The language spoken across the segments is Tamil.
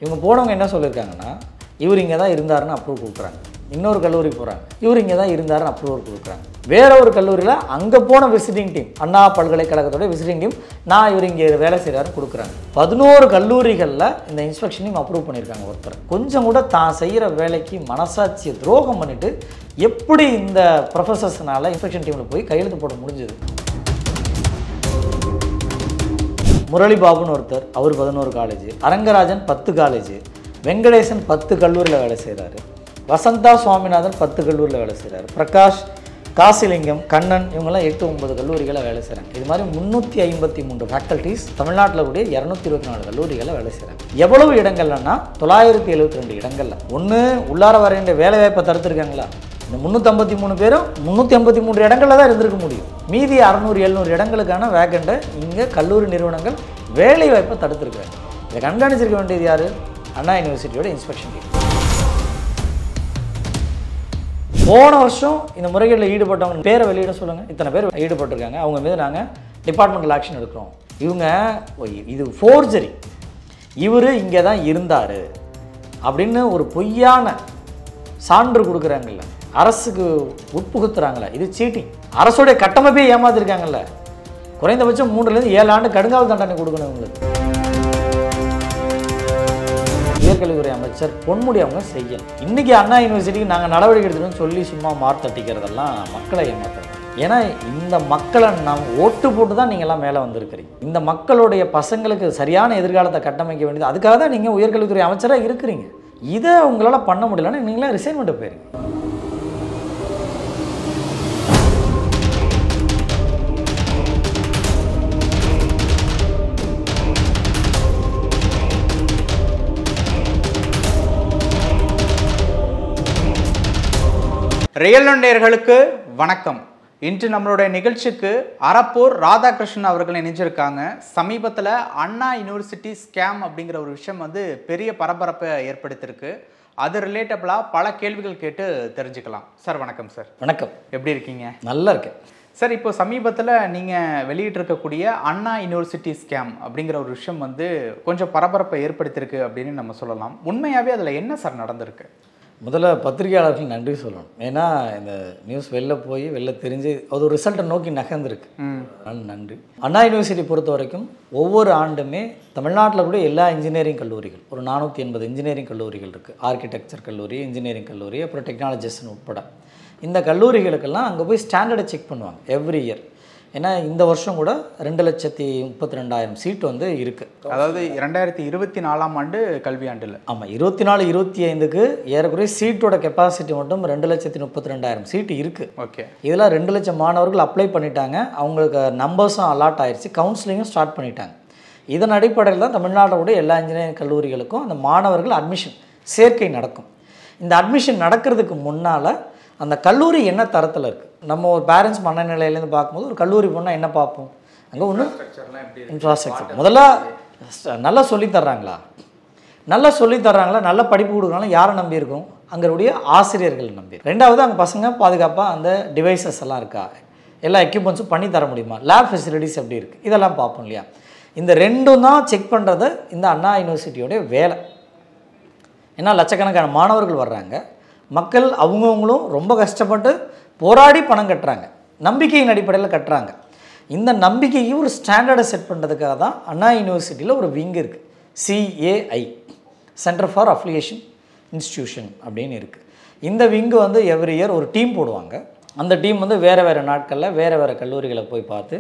இவங்க போனவங்க என்ன சொல்லியிருக்காங்கன்னா, இவர் இங்கே தான் இருந்தாருன்னு அப்ரூவ் கொடுக்குறாங்க. இன்னொரு கல்லூரி போகிறாங்க, இவர் இங்கே தான் இருந்தாருன்னு அப்ரூவல் கொடுக்குறாங்க. வேற ஒரு கல்லூரியில் அங்கே போன விசிட்டிங் டீம், அண்ணா பல்கலைக்கழகத்தோட விசிட்டிங் டீம், நான் இவர் இங்கே வேலை செய்கிறாருன்னு கொடுக்குறாங்க. 11 கல்லூரிகளில் இந்த இன்ஸ்பெக்ஷனையும் அப்ரூவ் பண்ணியிருக்காங்க. ஒருத்தர் கொஞ்சம் கூட தான் செய்கிற வேலைக்கு மனசாட்சியை துரோகம் பண்ணிவிட்டு எப்படி இந்த ப்ரொஃபஸர்ஸ்னால் இன்ஸ்பெக்ஷன் டீமில் போய் கையெழுத்து போட முடிஞ்சது? முரளி பாபுன்னு ஒருத்தர், அவர் 11 காலேஜ், அரங்கராஜன் 10 காலேஜ், வெங்கடேசன் 10 கல்லூரியில் வேலை செய்கிறாரு, வசந்தா சுவாமிநாதன் 10 கல்லூரியில் வேலை செய்கிறாரு, பிரகாஷ், காசிலிங்கம், கண்ணன், இவங்கெல்லாம் 8-9 கல்லூரிகளை வேலை செய்கிறாங்க. இது மாதிரி 353 ஃபேக்கல்ட்டிஸ் தமிழ்நாட்டில் கூடிய 224 கல்லூரிகளில் வேலை செய்கிறாங்க. எவ்வளவு இடங்கள்னா 972 இடங்களில். ஒன்று உள்ளார வர வேண்டிய வேலை வாய்ப்பை தடுத்துருக்காங்களா? இந்த 353 பேரும் 353 இடங்களில் தான் இருந்திருக்க முடியும். மீதி 600-700 இடங்களுக்கான வேகண்டை இங்கே கல்லூரி நிறுவனங்கள் வேலை வாய்ப்பை தடுத்துருக்காங்க. இதை கண்காணிச்சிருக்க வேண்டியது யார்? அண்ணா யூனிவர்சிட்டியோட இன்ஸ்பெக்ஷன் டீம். போன வருஷம் இந்த முறைகளில் ஈடுபட்டவங்க பேரை வெளியிட சொல்லுங்கள். இத்தனை பேர் ஈடுபட்டிருக்காங்க, அவங்க மீது நாங்கள் டிபார்ட்மெண்டல் ஆக்ஷன் எடுக்கிறோம். இவங்க இது ஃபோர்ஜரி, இவர் இங்கே தான் இருந்தார் அப்படின்னு ஒரு பொய்யான சான்று கொடுக்குறாங்கல்ல, அரசுக்கு உட்புகுத்துறாங்களே, இது சீட்டிங். அரசுடைய கட்டமைப்பே ஏமாத்திருக்காங்கல்ல. குறைந்தபட்சம் 3-7 ஆண்டு கடுங்காவல் தண்டனை கொடுக்கணும் இவங்களுக்கு. உயர்கல்வித்துறை அமைச்சர் பொன்முடி அவங்க செய்யணும். இன்னைக்கு அண்ணா யூனிவர்சிட்டிக்கு நாங்கள் நடவடிக்கை எடுத்துன்னு சொல்லி சும்மா மார்த்தட்டிக்கிறதெல்லாம் மக்களை ஏமாத்துறது. ஏன்னா இந்த மக்களை நாம் ஓட்டு போட்டு தான் நீங்கள்லாம் மேலே வந்திருக்கிறீங்க. இந்த மக்களுடைய பசங்களுக்கு சரியான எதிர்காலத்தை கட்டமைக்க வேண்டியது, அதுக்காக தான் நீங்கள் உயர்கல்வித்துறை அமைச்சராக இருக்கிறீங்க. இதை உங்களால் பண்ண முடியலன்னா நீங்களே ரிசைன்மெண்ட் போயிருங்க. ரியல் நேயர்களுக்கு வணக்கம். இன்று நம்மளுடைய நிகழ்ச்சிக்கு அரப்பூர் ராதாகிருஷ்ணன் அவர்கள் இணைஞ்சிருக்காங்க. சமீபத்தில் அண்ணா யூனிவர்சிட்டி ஸ்கேம் அப்படிங்கிற ஒரு விஷயம் பெரிய பரபரப்பை ஏற்படுத்தியிருக்கு. அது ரிலேட்டபிளாக பல கேள்விகள் கேட்டு தெரிஞ்சுக்கலாம். சார் வணக்கம். சார் வணக்கம், எப்படி இருக்கீங்க? நல்லா இருக்கேன் சார். இப்போ சமீபத்தில் நீங்கள் வெளியிட்டிருக்கக்கூடிய அண்ணா யூனிவர்சிட்டி ஸ்கேம் அப்படிங்கிற ஒரு விஷயம் கொஞ்சம் பரபரப்பை ஏற்படுத்தியிருக்கு அப்படின்னு நம்ம சொல்லலாம். உண்மையாகவே அதில் என்ன சார் நடந்திருக்கு? முதல்ல பத்திரிகையாளர்கள் நன்றி சொல்லணும். ஏன்னா இந்த நியூஸ் வெளில தெரிஞ்சு அது ஒரு ரிசல்ட்டை நோக்கி நகர்ந்துருக்கு. நன்றி. அண்ணா யூனிவர்சிட்டி பொறுத்த வரைக்கும் ஒவ்வொரு ஆண்டுமே தமிழ்நாட்டில் கூட எல்லா இன்ஜினியரிங் கல்லூரிகள், ஒரு 480 இன்ஜினியரிங் கல்லூரிகள் இருக்குது. ஆர்கிடெக்சர் கல்லூரி, இன்ஜினியரிங் கல்லூரி, அப்புறம் டெக்னாலஜிஸ்ட்னு உட்பட இந்த கல்லூரிகளுக்கெல்லாம் அங்கே போய் ஸ்டாண்டர்டை செக் பண்ணுவாங்க எவ்ரி இயர். ஏன்னா இந்த வருஷம் கூட 2,32,000 சீட்டு இருக்குது. அதாவது 2024ஆம் ஆண்டு கல்வியாண்டில். ஆமாம், 24-25க்கு ஏறக்குறைய சீட்டோட கெப்பாசிட்டி மட்டும் 2,32,000 சீட்டு இருக்குது. ஓகே, இதில் 2 லட்சம் மாணவர்கள் அப்ளை பண்ணிட்டாங்க. அவங்களுக்கு நம்பர்ஸும் அலாட் ஆயிடுச்சு, கவுன்சிலிங்கும் ஸ்டார்ட் பண்ணிட்டாங்க. இதன் அடிப்படையில் தான் தமிழ்நாட்டோட எல்லா இன்ஜினியரிங் கல்லூரிகளுக்கும் அந்த மாணவர்கள் அட்மிஷன் சேர்க்கை நடக்கும். இந்த அட்மிஷன் நடக்கிறதுக்கு முன்னால் அந்த கல்லூரி என்ன தரத்தில் இருக்குது, நம்ம ஒரு பேரண்ட்ஸ் மனநிலையிலேருந்து பார்க்கும்போது ஒரு கல்லூரி போனால் என்ன பார்ப்போம்? அங்கே ஒன்று இன்ஃப்ராஸ்ட்ரக்சர் முதல்ல நல்லா சொல்லித்தர்றாங்களா, நல்ல படிப்பு கொடுக்குறாங்களா, யாரை நம்பி இருக்கும்? அங்களுடைய ஆசிரியர்கள் நம்பி. ரெண்டாவது, அங்கே பசங்க பாதுகாப்பாக அந்த டிவைசஸ் எல்லாம் இருக்கா, எல்லா எக்யூப்மெண்ட்ஸும் பண்ணி தர முடியுமா, லேப் ஃபெசிலிட்டிஸ் எப்படி இருக்குது, இதெல்லாம் பார்ப்போம் இல்லையா? இந்த ரெண்டும் தான் செக் பண்ணுறது இந்த அண்ணா யூனிவர்சிட்டியோடைய வேலை. ஏன்னா லட்சக்கணக்கான மாணவர்கள் வர்றாங்க, மக்கள் அவங்கவுங்களும் ரொம்ப கஷ்டப்பட்டு போராடி பணம் கட்டுறாங்க, நம்பிக்கையின் அடிப்படையில் கட்டுறாங்க. இந்த நம்பிக்கைக்கு ஒரு ஸ்டாண்டர்டை செட் பண்ணுறதுக்காக தான் அண்ணா யூனிவர்சிட்டியில் ஒரு விங் இருக்குது, CAI, centre for affiliation institution அப்படின்னு இருக்குது. இந்த விங்கு எவ்ரி இயர் ஒரு டீம் போடுவாங்க. அந்த டீம் வேறு நாட்களில் வேறு கல்லூரிகளை போய் பார்த்து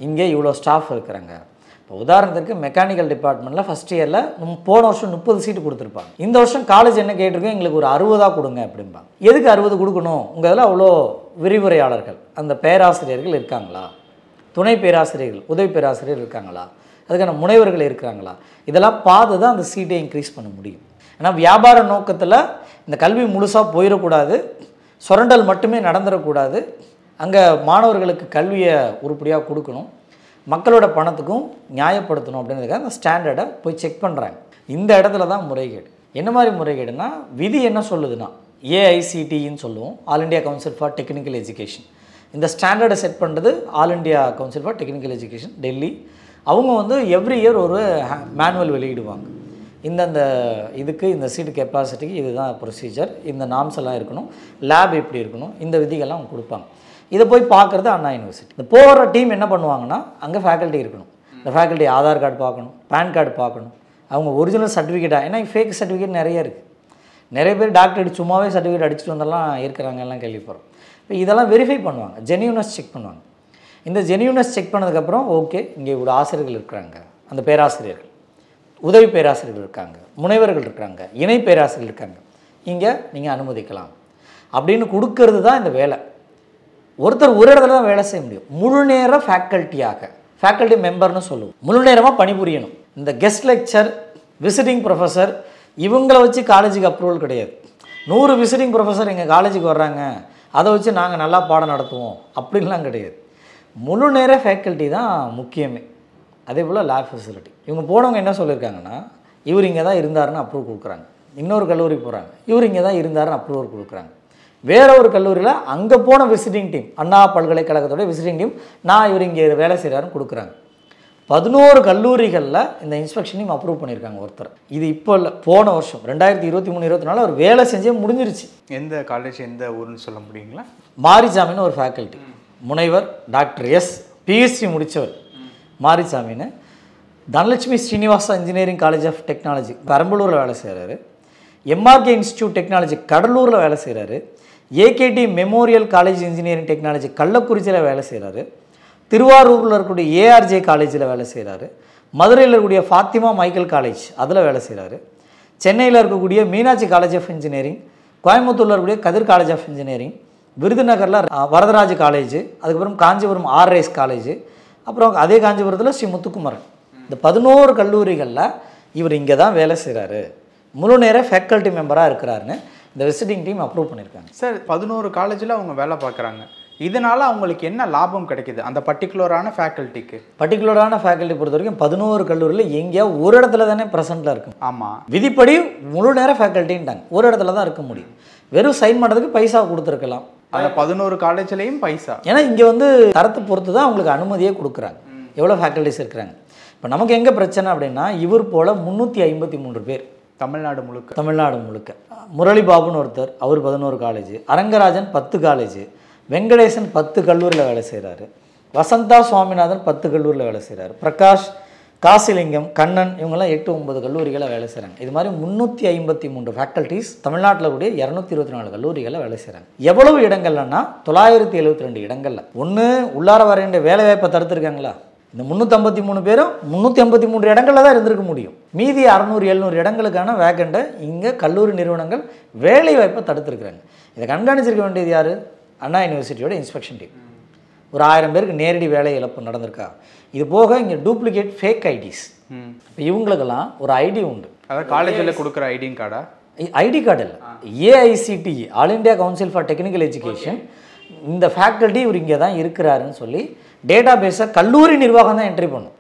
இங்கே இவ்வளோ ஸ்டாஃப் இருக்கிறாங்க. இப்போ உதாரணத்துக்கு மெக்கானிக்கல் டிபார்ட்மெண்ட்டில் ஃபஸ்ட் இயரில் போன வருஷம் 30 சீட்டு கொடுத்துருப்பாங்க. இந்த வருஷம் காலேஜ் என்ன கேட்டிருக்கோம், எங்களுக்கு ஒரு 60 கொடுங்க அப்படிம்பாங்க. எதுக்கு 60 கொடுக்கணும்? உங்கள் இதில் அவ்வளோ விரிவுரையாளர்கள், அந்த பேராசிரியர்கள் இருக்காங்களா, துணை பேராசிரியர்கள், உதவி பேராசிரியர்கள் இருக்காங்களா, அதுக்கான முனைவர்கள் இருக்கிறாங்களா, இதெல்லாம் பார்த்து தான் அந்த சீட்டை இன்க்ரீஸ் பண்ண முடியும். ஏன்னா வியாபார நோக்கத்தில் இந்த கல்வி முழுசாக போயிடக்கூடாது, சுரண்டல் மட்டுமே நடந்துடக்கூடாது. அங்கே மாணவர்களுக்கு கல்வியை உருப்படியாக கொடுக்கணும், மக்களோட பணத்துக்கும் நியாயப்படுத்தணும் அப்படின்றதுக்காக அந்த ஸ்டாண்டர்டை போய் செக் பண்ணுறாங்க. இந்த இடத்துல தான் முறைகேடு. என்ன மாதிரி முறைகேடுனா, விதி என்ன சொல்லுதுன்னா AICTEன்னு சொல்லுவோம், all India council for technical education. இந்த ஸ்டாண்டர்டை செட் பண்ணுறது all India council for technical education, Delhi. அவங்க எவ்ரி இயர் ஒரு மேனுவல் வெளியிடுவாங்க. இந்தந்த இதுக்கு இந்த சீட் கெப்பாசிட்டிக்கு இதுதான் ப்ரொசீஜர், இந்த நாம்ஸ் எல்லாம் இருக்கணும், லேப் எப்படி இருக்கணும், இந்த விதிகள்லாம் அவங்க கொடுப்பாங்க. இதை போய் பார்க்குறது அண்ணா யூனிவர்சிட்டி. இந்த போகிற டீம் என்ன பண்ணுவாங்கன்னா அங்கே ஃபேக்கல்ட்டி இருக்கணும். இந்த ஃபேக்கல்ட்டி ஆதார் கார்டு பார்க்கணும், பேன் கார்டு பார்க்கணும், அவங்க ஒரிஜினல் சர்டிஃபிகேட்டாக, ஏன்னா ஃபேக் சர்டிஃபிகேட் நிறைய இருக்குது. நிறைய பேர் டாக்டர் சும்மாவே சர்டிஃபிகேட் அடிச்சுட்டு வந்தெல்லாம் இருக்கிறாங்க, எல்லாம் கேள்விப்படுறோம். இப்போ இதெல்லாம் வெரிஃபை பண்ணுவாங்க, ஜென்யூனஸ் செக் பண்ணுவாங்க. இந்த ஜென்யூனஸ் செக் பண்ணதுக்கப்புறம் ஓகே இங்கே இவ்வளோ ஆசிரியர்கள் இருக்கிறாங்க, அந்த பேராசிரியர்கள், உதவி பேராசிரியர்கள் இருக்காங்க, முனைவர்கள் இருக்காங்க, இணை பேராசிரியர்கள் இருக்காங்க, இங்கே நீங்கள் அனுமதிக்கலாம் அப்படின்னு கொடுக்கறது தான் இந்த வேலை. ஒருத்தர் ஒரு இடத்துல தான் வேலை செய்ய முடியும். முழு நேர ஃபேக்கல்ட்டியாக, ஃபேக்கல்ட்டி மெம்பர்னு சொல்லுவோம், முழு நேரமாக பணிபுரியணும். இந்த கெஸ்ட் லெக்சர், விசிட்டிங் ப்ரொஃபஸர் இவங்கள வச்சு காலேஜுக்கு அப்ரூவல் கிடையாது. 100 விசிட்டிங் ப்ரொஃபஸர் எங்கள் காலேஜுக்கு வர்றாங்க, அதை வச்சு நாங்கள் நல்லா பாடம் நடத்துவோம் அப்படின்லாம் கிடையாது. முழு நேர ஃபேக்கல்ட்டி தான் முக்கியமே. அதே போல் லேப் ஃபெசிலிட்டி. இவங்க போனவங்க என்ன சொல்லியிருக்காங்கன்னா, இவர் இங்கே தான் இருந்தாருன்னு அப்ரூவ் கொடுக்குறாங்க. இன்னொரு கல்லூரிக்கு போகிறாங்க, இவர் இங்கே தான் இருந்தாருன்னு அப்ரூவல் கொடுக்குறாங்க. வேற ஒரு கல்லூரியில் அங்கே போன விசிட்டிங் டீம், அண்ணா பல்கலைக்கழகத்தோட விசிட்டிங் டீம், நான் இவர் இங்கே வேலை செய்கிறாருன்னு கொடுக்குறாங்க. 11 கல்லூரிகளில் இந்த இன்ஸ்பெக்ஷன் டீம் அப்ரூவ் பண்ணியிருக்காங்க ஒருத்தர். இது இப்போ இல்லை, போன வருஷம் 2023-24 அவர் வேலை செஞ்சே முடிஞ்சிருச்சு. எந்த காலேஜ் எந்த ஊர்னு சொல்ல முடியுங்களா? மாரிசாமின்னு ஒரு ஃபேக்கல்ட்டி, முனைவர் டாக்டர் எஸ், பிஎஸ்சி முடித்தவர் மாரிசாமின்னு. Dhanalakshmi Srinivasa engineering college of technology பெரம்பலூரில் வேலை செய்கிறாரு. எம்ஆர்கே இன்ஸ்டியூட் டெக்னாலஜி கடலூரில் வேலை செய்கிறாரு. AKT memorial college engineering technology கள்ளக்குறிச்சியில் வேலை செய்கிறாரு. திருவாரூரில் இருக்கக்கூடிய ஏஆர்ஜே காலேஜில் வேலை செய்கிறாரு. மதுரையில் இருக்கக்கூடிய ஃபாத்திமா மைக்கேல் காலேஜ் அதில் வேலை செய்கிறாரு. சென்னையில் இருக்கக்கூடிய மீனாட்சி காலேஜ் ஆஃப் இன்ஜினியரிங், கோயம்புத்தூரில் இருக்கக்கூடிய கதிர் காலேஜ் ஆஃப் இன்ஜினியரிங், விருதுநகரில் வரதராஜ் காலேஜ், அதுக்கப்புறம் காஞ்சிபுரம் ஆர்ஐஎஸ் காலேஜ், அப்புறம் அதே காஞ்சிபுரத்தில் ஸ்ரீ முத்துக்குமரன். இந்த 11 கல்லூரிகளில் இவர் இங்கே தான் வேலை செய்கிறாரு, முழு நேர ஃபேக்கல்ட்டி மெம்பராக இருக்கிறாருன்னு இந்த விசிட்டிங் டீம் அப்ரூவ் பண்ணியிருக்காங்க. சார் 11 காலேஜில் அவங்க வேலை பார்க்குறாங்க, இதனால் அவங்களுக்கு என்ன லாபம் கிடைக்கிது அந்த பர்டிகுலரான ஃபேக்கல்ட்டிக்கு? பர்டிகுலரான ஃபேக்கல்ட்டி பொறுத்த வரைக்கும் 11 கல்லூரியில் எங்கேயா ஒரு இடத்துல தானே ப்ரெசென்ட்டில் இருக்கும். ஆமாம், விதிப்படி முழு நேர ஃபேக்கல்ட்டின்ட்டாங்க, ஒரு இடத்துல தான் இருக்க முடியும். வெறும் சைன் பண்ணுறதுக்கு பைசா கொடுத்துருக்கலாம். அந்த 11 காலேஜ்லேயும் பைசா, ஏன்னா இங்கே வந்து தரத்தை பொறுத்து தான் அவங்களுக்கு அனுமதியே கொடுக்குறாங்க, எவ்வளோ ஃபேக்கல்ட்டிஸ் இருக்கிறாங்க. இப்போ நமக்கு எங்கே பிரச்சனை அப்படின்னா, இவர் போல் 353 பேர் தமிழ்நாடு முழுக்க. முரளி பாபுன்னு ஒருத்தர், அவர் 11 காலேஜ், அரங்கராஜன் 10 காலேஜ், வெங்கடேசன் 10 கல்லூரியில் வேலை செய்கிறாரு, வசந்தா சுவாமிநாதன் 10 கல்லூரியில் வேலை செய்கிறாரு, பிரகாஷ், காசிலிங்கம், கண்ணன், இவங்கெல்லாம் 8-9 கல்லூரிகளில் வேலை செய்கிறாங்க. இது மாதிரி 353 ஃபேக்கல்ட்டிஸ் தமிழ்நாட்டில் கூடிய 224 கல்லூரிகளில் வேலை செய்கிறாங்க. எவ்வளவு இடங்கள்னா 972 இடங்களில். ஒன்று உள்ளார வர வேண்டிய வேலை வாய்ப்பை தடுத்துருக்காங்களா? இந்த 353 பேரும் 353 இடங்களில் தான் இருந்திருக்க முடியும். மீதி 600-700 இடங்களுக்கான வேக்கண்ட்டை இங்கே கல்லூரி நிறுவனங்கள் வேலை வாய்ப்பை தடுத்துருக்குறாங்க. இதை கண்காணிச்சிருக்க வேண்டியது யார்? அண்ணா யூனிவர்சிட்டியோட இன்ஸ்பெக்ஷன் டீம். ஒரு 1000 பேருக்கு நேரடி வேலை இழப்பு நடந்திருக்கா? இது போக இங்கே டூப்ளிகேட் ஃபேக் ஐடிஸ். இப்போ இவங்களுக்கெல்லாம் ஒரு ஐடி உண்டு, அதாவது காலேஜில் கொடுக்குற ஐடி கார்டா? ஐடி கார்டு இல்லை, AICTE, all India council for technical education, இந்த ஃபேக்கல்ட்டி இவர் இங்கே தான் இருக்கிறாருன்னு சொல்லி டேட்டா பேஸை கல்லூரி நிர்வாகம் தான் என்ட்ரி பண்ணும்.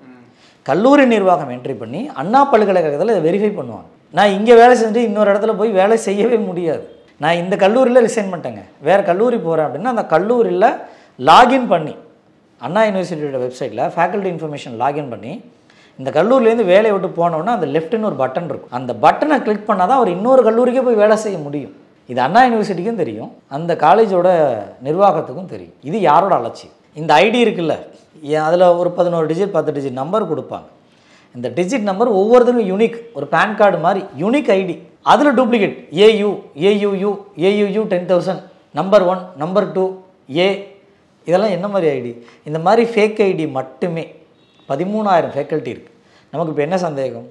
கல்லூரி நிர்வாகம் என்ட்ரி பண்ணி அண்ணா பல்கலைக்கழகத்தில் இதை வெரிஃபை பண்ணுவாங்க. நான் இங்கே வேலை செஞ்சு இன்னொரு இடத்துல போய் வேலை செய்யவே முடியாது, நான் இந்த கல்லூரியில் ரிசைன் பண்ணிட்டேங்க, வேறு கல்லூரி போகிறேன் அப்படின்னா அந்த கல்லூரியில் லாகின் பண்ணி அண்ணா யூனிவர்சிட்டியோட வெப்சைட்டில் ஃபேக்கல்ட்டி இன்ஃபர்மேஷன் லாகின் பண்ணி இந்த கல்லூரிலேருந்து வேலையை விட்டு போனோன்னா அந்த லெஃப்ட்னு ஒரு பட்டன் இருக்கும், அந்த பட்டனை கிளிக் பண்ணால் தான் அவர் இன்னொரு கல்லூரிக்கே போய் வேலை செய்ய முடியும். இது அண்ணா யூனிவர்சிட்டிக்கும் தெரியும், அந்த காலேஜோட நிர்வாகத்துக்கும் தெரியும். இது யாரோட அலட்சியம்? இந்த ஐடி இருக்குல்ல, அதில் ஒரு 11 டிஜிட் 10 டிஜிட் நம்பர் கொடுப்பாங்க. இந்த டிஜிட் நம்பர் ஒவ்வொருத்தருக்கும் யூனிக், ஒரு பேன் கார்டு மாதிரி யூனிக் ஐடி. அதில் duplicate AUU 10,000 number 1 number 2 A, இதெல்லாம் என்ன மாதிரி ஐடி? இந்த மாதிரி ஃபேக் ஐடி மட்டுமே 13,000 ஃபேக்கல்ட்டி இருக்குது. நமக்கு இப்போ என்ன சந்தேகம்?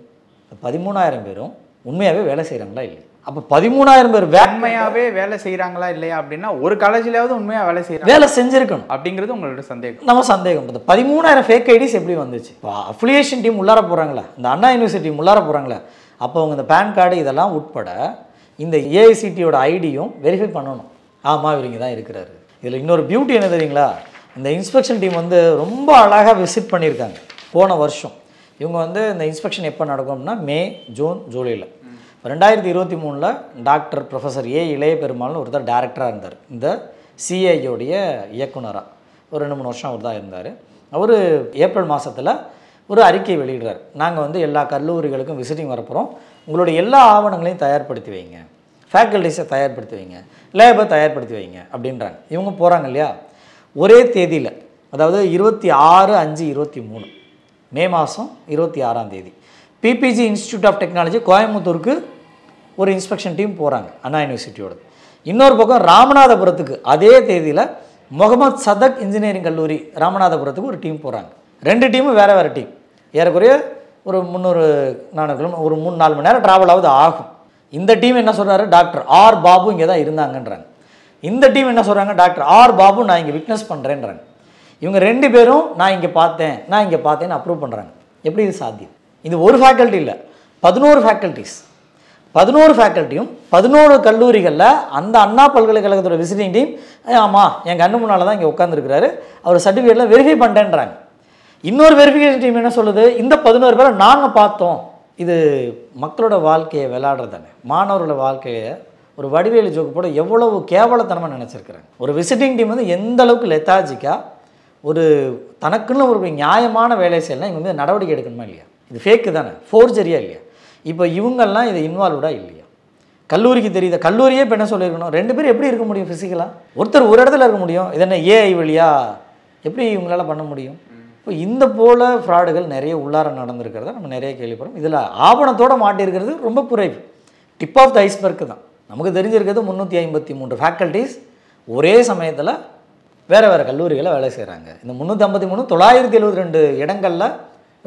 13,000 பேரும் உண்மையாகவே வேலை செய்கிறாங்களா இல்லை? அப்போ 13,000 பேர் உண்மையாகவே வேலை செய்கிறாங்களா இல்லையா அப்படின்னா ஒரு காலேஜ்லையாவது உண்மையாக வேலை செஞ்சுருக்கணும் அப்படிங்கிறது உங்களோட சந்தேகம். நம்ம சந்தேகம். இந்த 13,000 ஃபேக் ஐடிஸ் எப்படி வந்துச்சு? இப்போ அஃபிலியேஷன் டீம் உள்ளார போகிறாங்களா, இந்த அண்ணா யூனிவர்சிட்டி உள்ளார போகிறாங்களா, அப்போ அவங்க இந்த பேன் கார்டு இதெல்லாம் உட்பட இந்த ஏஐசிடியோட ஐடியும் வெரிஃபை பண்ணணும். ஆமாம் இவர் இங்கே தான் இருக்கிறாரு. இதில் இன்னொரு பியூட்டி என்ன தெரியுங்களா? இந்த இன்ஸ்பெக்ஷன் டீம் வந்து ரொம்ப அழகாக விசிட் பண்ணியிருக்காங்க. போன வருஷம் இவங்க வந்து இந்த இன்ஸ்பெக்ஷன் எப்போ நடக்கும்னா மே, ஜூன், ஜூலையில். 2023 டாக்டர் ப்ரொஃபஸர் இளைய பெருமாள்னு ஒருத்தர் டைரக்டராக இருந்தார், இந்த சிஐயோடைய இயக்குனராக ஒரு 2-3 வருஷம் அவர் தான் இருந்தார். அவர் ஏப்ரல் மாதத்தில் ஒரு அறிக்கை வெளியிடுறார். நாங்கள் வந்து எல்லா கல்லூரிகளுக்கும் விசிட்டிங் வரப்போகிறோம், உங்களுடைய எல்லா ஆவணங்களையும் தயார்படுத்தி வைங்க, ஃபேக்கல்டிஸை தயார்படுத்தி வைங்க, லேபை தயார்படுத்தி வைங்க அப்படின்றாங்க. இவங்க போகிறாங்க இல்லையா, ஒரே தேதியில், அதாவது 26/5/23 மே மாதம் 26 பிபிஜி இன்ஸ்டியூட் ஆஃப் டெக்னாலஜி கோயம்புத்தூருக்கு ஒரு இன்ஸ்பெக்ஷன் டீம் போகிறாங்க அண்ணா யூனிவர்சிட்டியோட. இன்னொரு பக்கம் ராமநாதபுரத்துக்கு அதே தேதியில் முகமது சதக் இன்ஜினியரிங் கல்லூரி ராமநாதபுரத்துக்கு ஒரு டீம் போகிறாங்க. 2 டீமும் வேறு வேறு டீம். ஏறக்குறைய ஒரு 300-400 கிலோமீட்டர், ஒரு 3-4 மணி நேரம் ட்ராவல் ஆகுது ஆகும். இந்த டீம் என்ன சொல்கிறாரு, டாக்டர் ஆர் பாபு இங்கே தான் இருந்தாங்கன்றாங்க. இந்த டீம் என்ன சொல்கிறாங்க, டாக்டர் ஆர் பாபு நான் இங்கே விட்னஸ் பண்ணுறேன்றாங்க. இவங்க 2 பேரும் நான் இங்கே பார்த்தேன்னு அப்ரூவ் பண்ணுறாங்க. எப்படி இது சாத்தியம்? இது ஒரு ஃபேக்கல்ட்டி இல்லை, 11 ஃபேக்கல்ட்டிஸ். 11 ஃபேக்கல்ட்டியும் 11 கல்லூரிகளில் அந்த அண்ணா பல்கலைக்கழகத்தோட விசிட்டிங் டீம் ஆமாம் என் கண்ணு முன்னால் தான் இங்கே உட்காந்துருக்கிறாரு, அவர் சர்டிஃபிகேட்டில் வெரிஃபை பண்ணிட்டேன்றாங்க. இன்னொரு வெரிஃபிகேஷன் டீம் என்ன சொல்லுது, இந்த 11 பேரை நாங்கள் பார்த்தோம். இது மக்களோட வாழ்க்கையை விளையாடுறது தானே. மாணவர்களோட வாழ்க்கையை ஒரு வடிவேலு ஜோக்கு போட எவ்வளவு கேவலத்தனமாக நினச்சிருக்கிறாங்க. ஒரு விசிட்டிங் டீம் வந்து எந்த அளவுக்கு லெத்தாஜிக்காக ஒரு தனக்குன்னு ஒரு நியாயமான வேலை செய்யலாம் இவங்க வந்து நடவடிக்கை எடுக்கணுமா இல்லையா? இது ஃபேக்கு தானே, ஃபோர்ஜரியா இல்லையா? இப்போ இவங்கெல்லாம் இதை இன்வால்வ்டாக இல்லையா? கல்லூரிக்கு தெரியுது, கல்லூரியே இப்போ என்ன சொல்லியிருக்கணும், 2 பேர் எப்படி இருக்க முடியும் ஃபிசிக்கலாக? ஒருத்தர் ஒரு இடத்துல இருக்க முடியும், இது என்ன ஏஐ வழியா எப்படி இவங்களால பண்ண முடியும்? இப்போ இந்த போல் ஃப்ராடுகள் நிறைய உள்ளார நடந்திருக்கிறத நம்ம நிறைய கேள்விப்படுறோம். இதில் ஆவணத்தோடு மாட்டியிருக்கிறது ரொம்ப குறைவு, டிப் ஆஃப் த ஐஸ்பர்க்கு தான். நமக்கு தெரிஞ்சிருக்கிறது 353 ஃபேக்கல்ட்டிஸ் ஒரே சமயத்தில் வேறு கல்லூரிகளில் வேலை செய்கிறாங்க. இந்த 353 972 இடங்களில்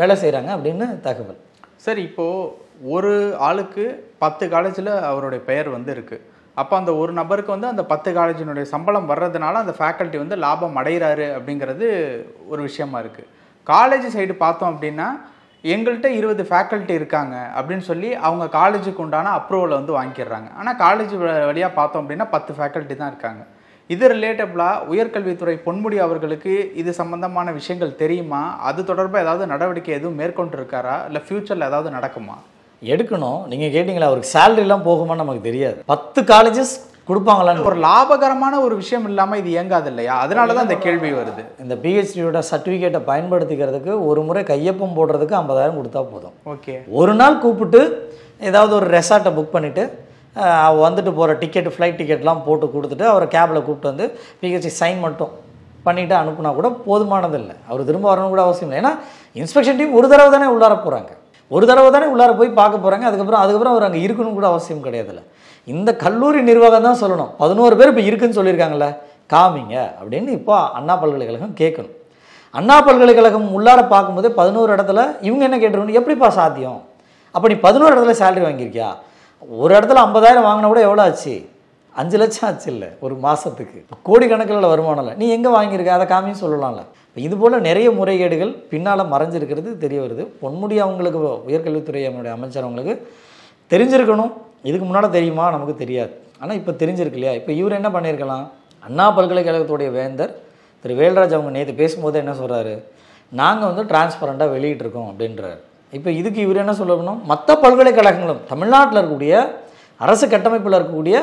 வேலை செய்கிறாங்க அப்படின்னு தகவல். சரி, இப்போது ஒரு ஆளுக்கு 10 காலேஜில் அவருடைய பெயர் வந்து இருக்குது. அப்போ அந்த ஒரு நபருக்கு வந்து அந்த 10 காலேஜினுடைய சம்பளம் வர்றதுனால அந்த ஃபேக்கல்ட்டி வந்து லாபம் அடைகிறாரு அப்படிங்கிறது ஒரு விஷயமா இருக்குது. காலேஜ் சைடு பார்த்தோம் அப்படின்னா எங்கள்கிட்ட 20 ஃபேக்கல்ட்டி இருக்காங்க அப்படின்னு சொல்லி அவங்க காலேஜுக்கு உண்டான அப்ரூவலை வந்து வாங்கிடுறாங்க. ஆனால் காலேஜ் வழியாக பார்த்தோம் அப்படின்னா 10 ஃபேக்கல்ட்டி தான் இருக்காங்க. இது ரிலேட்டபிளாக உயர்கல்வித்துறை பொன்முடி அவர்களுக்கு இது சம்பந்தமான விஷயங்கள் தெரியுமா? அது தொடர்பாக ஏதாவது நடவடிக்கை எதுவும் மேற்கொண்டு இருக்காரா, இல்லை ஃப்யூச்சரில் ஏதாவது நடக்குமா? எடுக்கணும். நீங்கள் கேட்டிங்களா, அவருக்கு சேலரிலாம் போகுமான்னு நமக்கு தெரியாது. 10 காலேஜஸ் கொடுப்பாங்களான்னு ஒரு லாபகரமான ஒரு விஷயம் இல்லாமல் இது இயங்காது இல்லையா? அதனால தான் இந்த கேள்வி வருது. இந்த பிஹெச்டியோட சர்டிஃபிகேட்டை பயன்படுத்திக்கிறதுக்கு ஒரு முறை கையொப்பம் போடுறதுக்கு 50,000 கொடுத்தா போதும். ஓகே, ஒரு நாள் கூப்பிட்டு ஏதாவது ஒரு ரெசார்ட்டை புக் பண்ணிவிட்டு வந்துட்டு போகிற டிக்கெட்டு, ஃப்ளைட் டிக்கெட்லாம் போட்டு கொடுத்துட்டு அவரை கேபில் கூப்பிட்டு வந்து பிஹெச்டி சைன் மட்டும் பண்ணிவிட்டு அனுப்புனா கூட போதுமானதில்லை. அவர் திரும்ப வரணும் கூட அவசியம் இல்லை. ஏன்னா இன்ஸ்பெக்ஷன் டீம் ஒரு தடவை தானே உள்ளார போகிறாங்க, ஒரு தடவை தானே உள்ளார போய் பார்க்க போகிறாங்க. அதுக்கப்புறம் அவர் அங்கே இருக்கணும் கூட அவசியம் கிடையாதுல்ல. இந்த கல்லூரி நிர்வாகம் தான் சொல்லணும், 11 பேர் இப்போ இருக்குன்னு சொல்லியிருக்காங்கல்ல, காமிங்க அப்படின்னு இப்போ அண்ணா பல்கலைக்கழகம் கேட்கணும். அண்ணா பல்கலைக்கழகம் உள்ளார பார்க்கும்போது 11 இடத்துல இவங்க என்ன கேட்டுருக்கணும், எப்படிப்பா சாத்தியம்? அப்போ நீ 11 இடத்துல சேலரி வாங்கியிருக்கியா? ஒரு இடத்துல 50,000 வாங்கினா கூட எவ்வளோ ஆச்சு? 5 லட்சம் ஆச்சு இல்லை ஒரு மாதத்துக்கு. கோடிக்கணக்கில் வருமானம் இல்லை, நீ எங்கே வாங்கியிருக்க அதை காமின்னு சொல்லலாம்ல. இது போல் நிறைய முறைகேடுகள் பின்னால் மறைஞ்சிருக்கிறது தெரிய வருது. பொன்முடி அவங்களுக்கு, உயர்கல்வித்துறை அவங்களுடைய அமைச்சர் அவங்களுக்கு தெரிஞ்சிருக்கணும். இதுக்கு முன்னால் தெரியுமா நமக்கு தெரியாது, ஆனால் இப்போ தெரிஞ்சிருக்கு இல்லையா? இப்போ இவர் என்ன பண்ணியிருக்கலாம், அண்ணா பல்கலைக்கழகத்துடைய வேந்தர் திரு வேல்ராஜ் அவங்க நேற்று பேசும்போது என்ன சொல்கிறாரு, நாங்கள் வந்து டிரான்ஸ்பரண்ட்டாக வெளியிட்டிருக்கோம் அப்படின்றார். இப்போ இதுக்கு இவர் என்ன சொல்லணும், மற்ற பல்கலைக்கழகங்களும் தமிழ்நாட்டில் இருக்கக்கூடிய அரசு கட்டமைப்பில் இருக்கக்கூடிய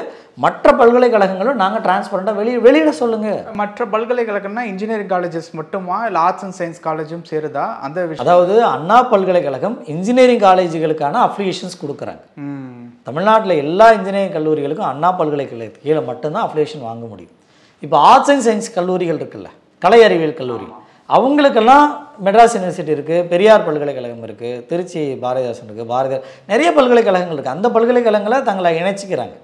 மற்ற பல்கலைக்கழகங்களும் நாங்கள் டிரான்ஸ்பரண்ட்டாக வெளியிட சொல்லுங்கள். மற்ற பல்கலைக்கழகம்னா இன்ஜினியரிங் காலேஜஸ் மட்டுமா, இல்லை ஆர்ட்ஸ் அண்ட் சயின்ஸ் காலேஜும் சேருதா? அந்த விஷயம், அதாவது அண்ணா பல்கலைக்கழகம் இன்ஜினியரிங் காலேஜுகளுக்கான அஃபிலியேஷன்ஸ் கொடுக்குறாங்க. தமிழ்நாட்டில் எல்லா இன்ஜினியரிங் கல்லூரிகளுக்கும் அண்ணா பல்கலைக்கழகத்துக்கு கீழே மட்டும்தான் அஃபிலியேஷன் வாங்க முடியும். இப்போ ஆர்ட்ஸ் அண்ட் சயின்ஸ் கல்லூரிகள் இருக்குல்ல, கலை அறிவியல் கல்லூரி, அவங்களுக்கெல்லாம் மெட்ராஸ் யூனிவர்சிட்டி இருக்குது, பெரியார் பல்கலைக்கழகம் இருக்குது, திருச்சி பாரதிதாசன் இருக்குது, பாரதியார், நிறைய பல்கலைக்கழகங்கள் இருக்குது. அந்த பல்கலைக்கழகங்களை தங்களை இணைச்சிக்கிறாங்க.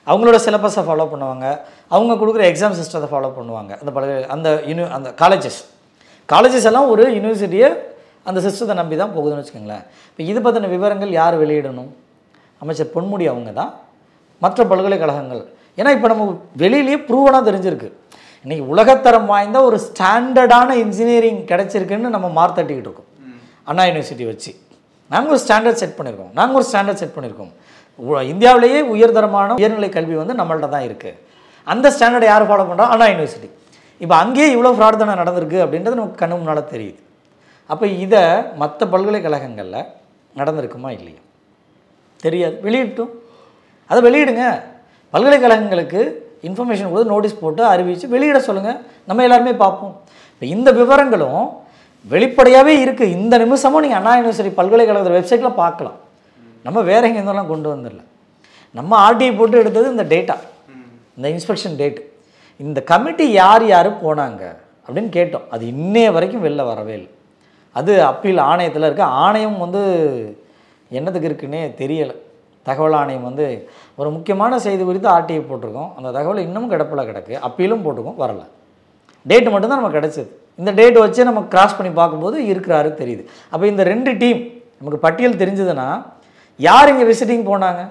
அவங்களோட சிலபஸை ஃபாலோ பண்ணுவாங்க, அவங்க கொடுக்குற எக்ஸாம் சிஸ்டத்தை ஃபாலோ பண்ணுவாங்க. அந்த காலேஜஸ் எல்லாம் ஒரு யூனிவர்சிட்டியை அந்த சிஸ்டத்தை நம்பி தான் போகுதுன்னு வச்சுக்கோங்களேன். இப்போ இது பற்றின விவரங்கள் யார் வெளியிடணும்? அமைச்சர் பொன்முடி அவங்க தான், மற்ற பல்கலைக்கழகங்கள். ஏன்னா இப்போ நம்ம வெளியிலேயே ப்ரூவனாக தெரிஞ்சிருக்கு, இன்றைக்கி உலகத்தரம் வாய்ந்த ஒரு ஸ்டாண்டர்டான இன்ஜினியரிங் கிடச்சிருக்குன்னு நம்ம மார்த்தட்டிக்கிட்டு இருக்கோம். அண்ணா யூனிவர்சிட்டி வச்சு நாங்கள் ஒரு ஸ்டாண்டர்ட் செட் பண்ணியிருக்கோம். இந்தியாவிலேயே உயர்தரமான உயர்நிலை கல்வி வந்து நம்மள்ட்ட தான் இருக்குது. அந்த ஸ்டாண்டர்டை யார் ஃபாலோ பண்ணுறோம்? அண்ணா யூனிவர்சிட்டி. இப்போ அங்கேயே இவ்வளோ ஃப்ராட் தானே நடந்திருக்கு அப்படின்றது நமக்கு கண்ணு முன்னால் தெரியுது. அப்போ இதை மற்ற பல்கலைக்கழகங்களில் நடந்திருக்குமா இல்லையா தெரியாது. வெளியிட்டும் அதை வெளியிடுங்க. பல்கலைக்கழகங்களுக்கு இன்ஃபர்மேஷன் கொடுத்து நோட்டீஸ் போட்டு அறிவித்து வெளியிட சொல்லுங்கள், நம்ம எல்லாருமே பார்ப்போம். இப்போ இந்த விவரங்களும் வெளிப்படையாகவே இருக்குது. இந்த நிமிஷமும் நீங்கள் அண்ணா யூனிவர்சிட்டி பல்கலைக்கழகத்தில் வெப்சைட்டில் பார்க்கலாம். நம்ம வேற எங்கே இருந்தெல்லாம் கொண்டு வந்துடல. நம்ம ஆர்டிஐ போட்டு எடுத்தது இந்த டேட்டா, இந்த இன்ஸ்பெக்ஷன் டேட். இந்த கமிட்டி யார் யார் போனாங்க அப்படின்னு கேட்டோம். அது இன்னைய வரைக்கும் வெளில வரவே இல்லை. அது அப்பீல் ஆணையத்தில் இருக்க. ஆணையம் வந்து என்னத்துக்கு இருக்குன்னே தெரியலை. தகவல் ஆணையம் வந்து ஒரு முக்கியமான செய்தி குறித்து ஆர்டிஐ போட்டிருக்கோம். அந்த தகவல் இன்னமும் கிடப்பில் கிடக்கு. அப்பீலும் போட்டிருக்கோம், வரலை. டேட்டு மட்டும்தான் நமக்கு கிடச்சிது. இந்த டேட் வச்சு நம்ம கிராஸ் பண்ணி பார்க்கும்போது இருக்கிறாரு தெரியுது. அப்போ இந்த 2 டீம் நமக்கு பட்டியல் தெரிஞ்சதுன்னா யார் இங்கே விசிட்டிங் போனாங்க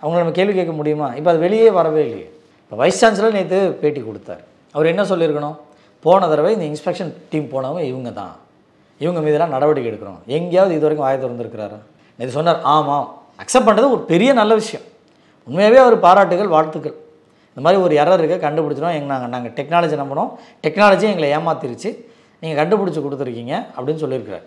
அவங்கள நம்ம கேள்வி கேட்க முடியுமா? இப்போ அது வெளியே வரவே இல்லையே. இப்போ வைஸ் சான்சலர் நேற்று பேட்டி கொடுத்தார். அவர் என்ன சொல்லியிருக்கணும்? போன தடவை இந்த இன்ஸ்பெக்ஷன் டீம் போனவங்க இவங்க தான், இவங்க மீதெல்லாம் நடவடிக்கை எடுக்கிறோம். எங்கேயாவது இது வரைக்கும் வாயை திறந்துருக்கிறாரா? நேற்று சொன்னார். ஆமாம், அக்செப்ட் பண்ணுறது ஒரு பெரிய நல்ல விஷயம். உண்மையாகவே அவர் பாராட்டுகள், வாழ்த்துக்கள். இந்த மாதிரி ஒரு எரர் இருக்குது, கண்டுபிடிச்சிடும். நாங்கள் டெக்னாலஜி நம்பினோம், டெக்னாலஜி எங்களை ஏமாத்திருச்சு, நீங்கள் கண்டுபிடிச்சி கொடுத்துருக்கீங்க அப்படின்னு சொல்லியிருக்கிறார்.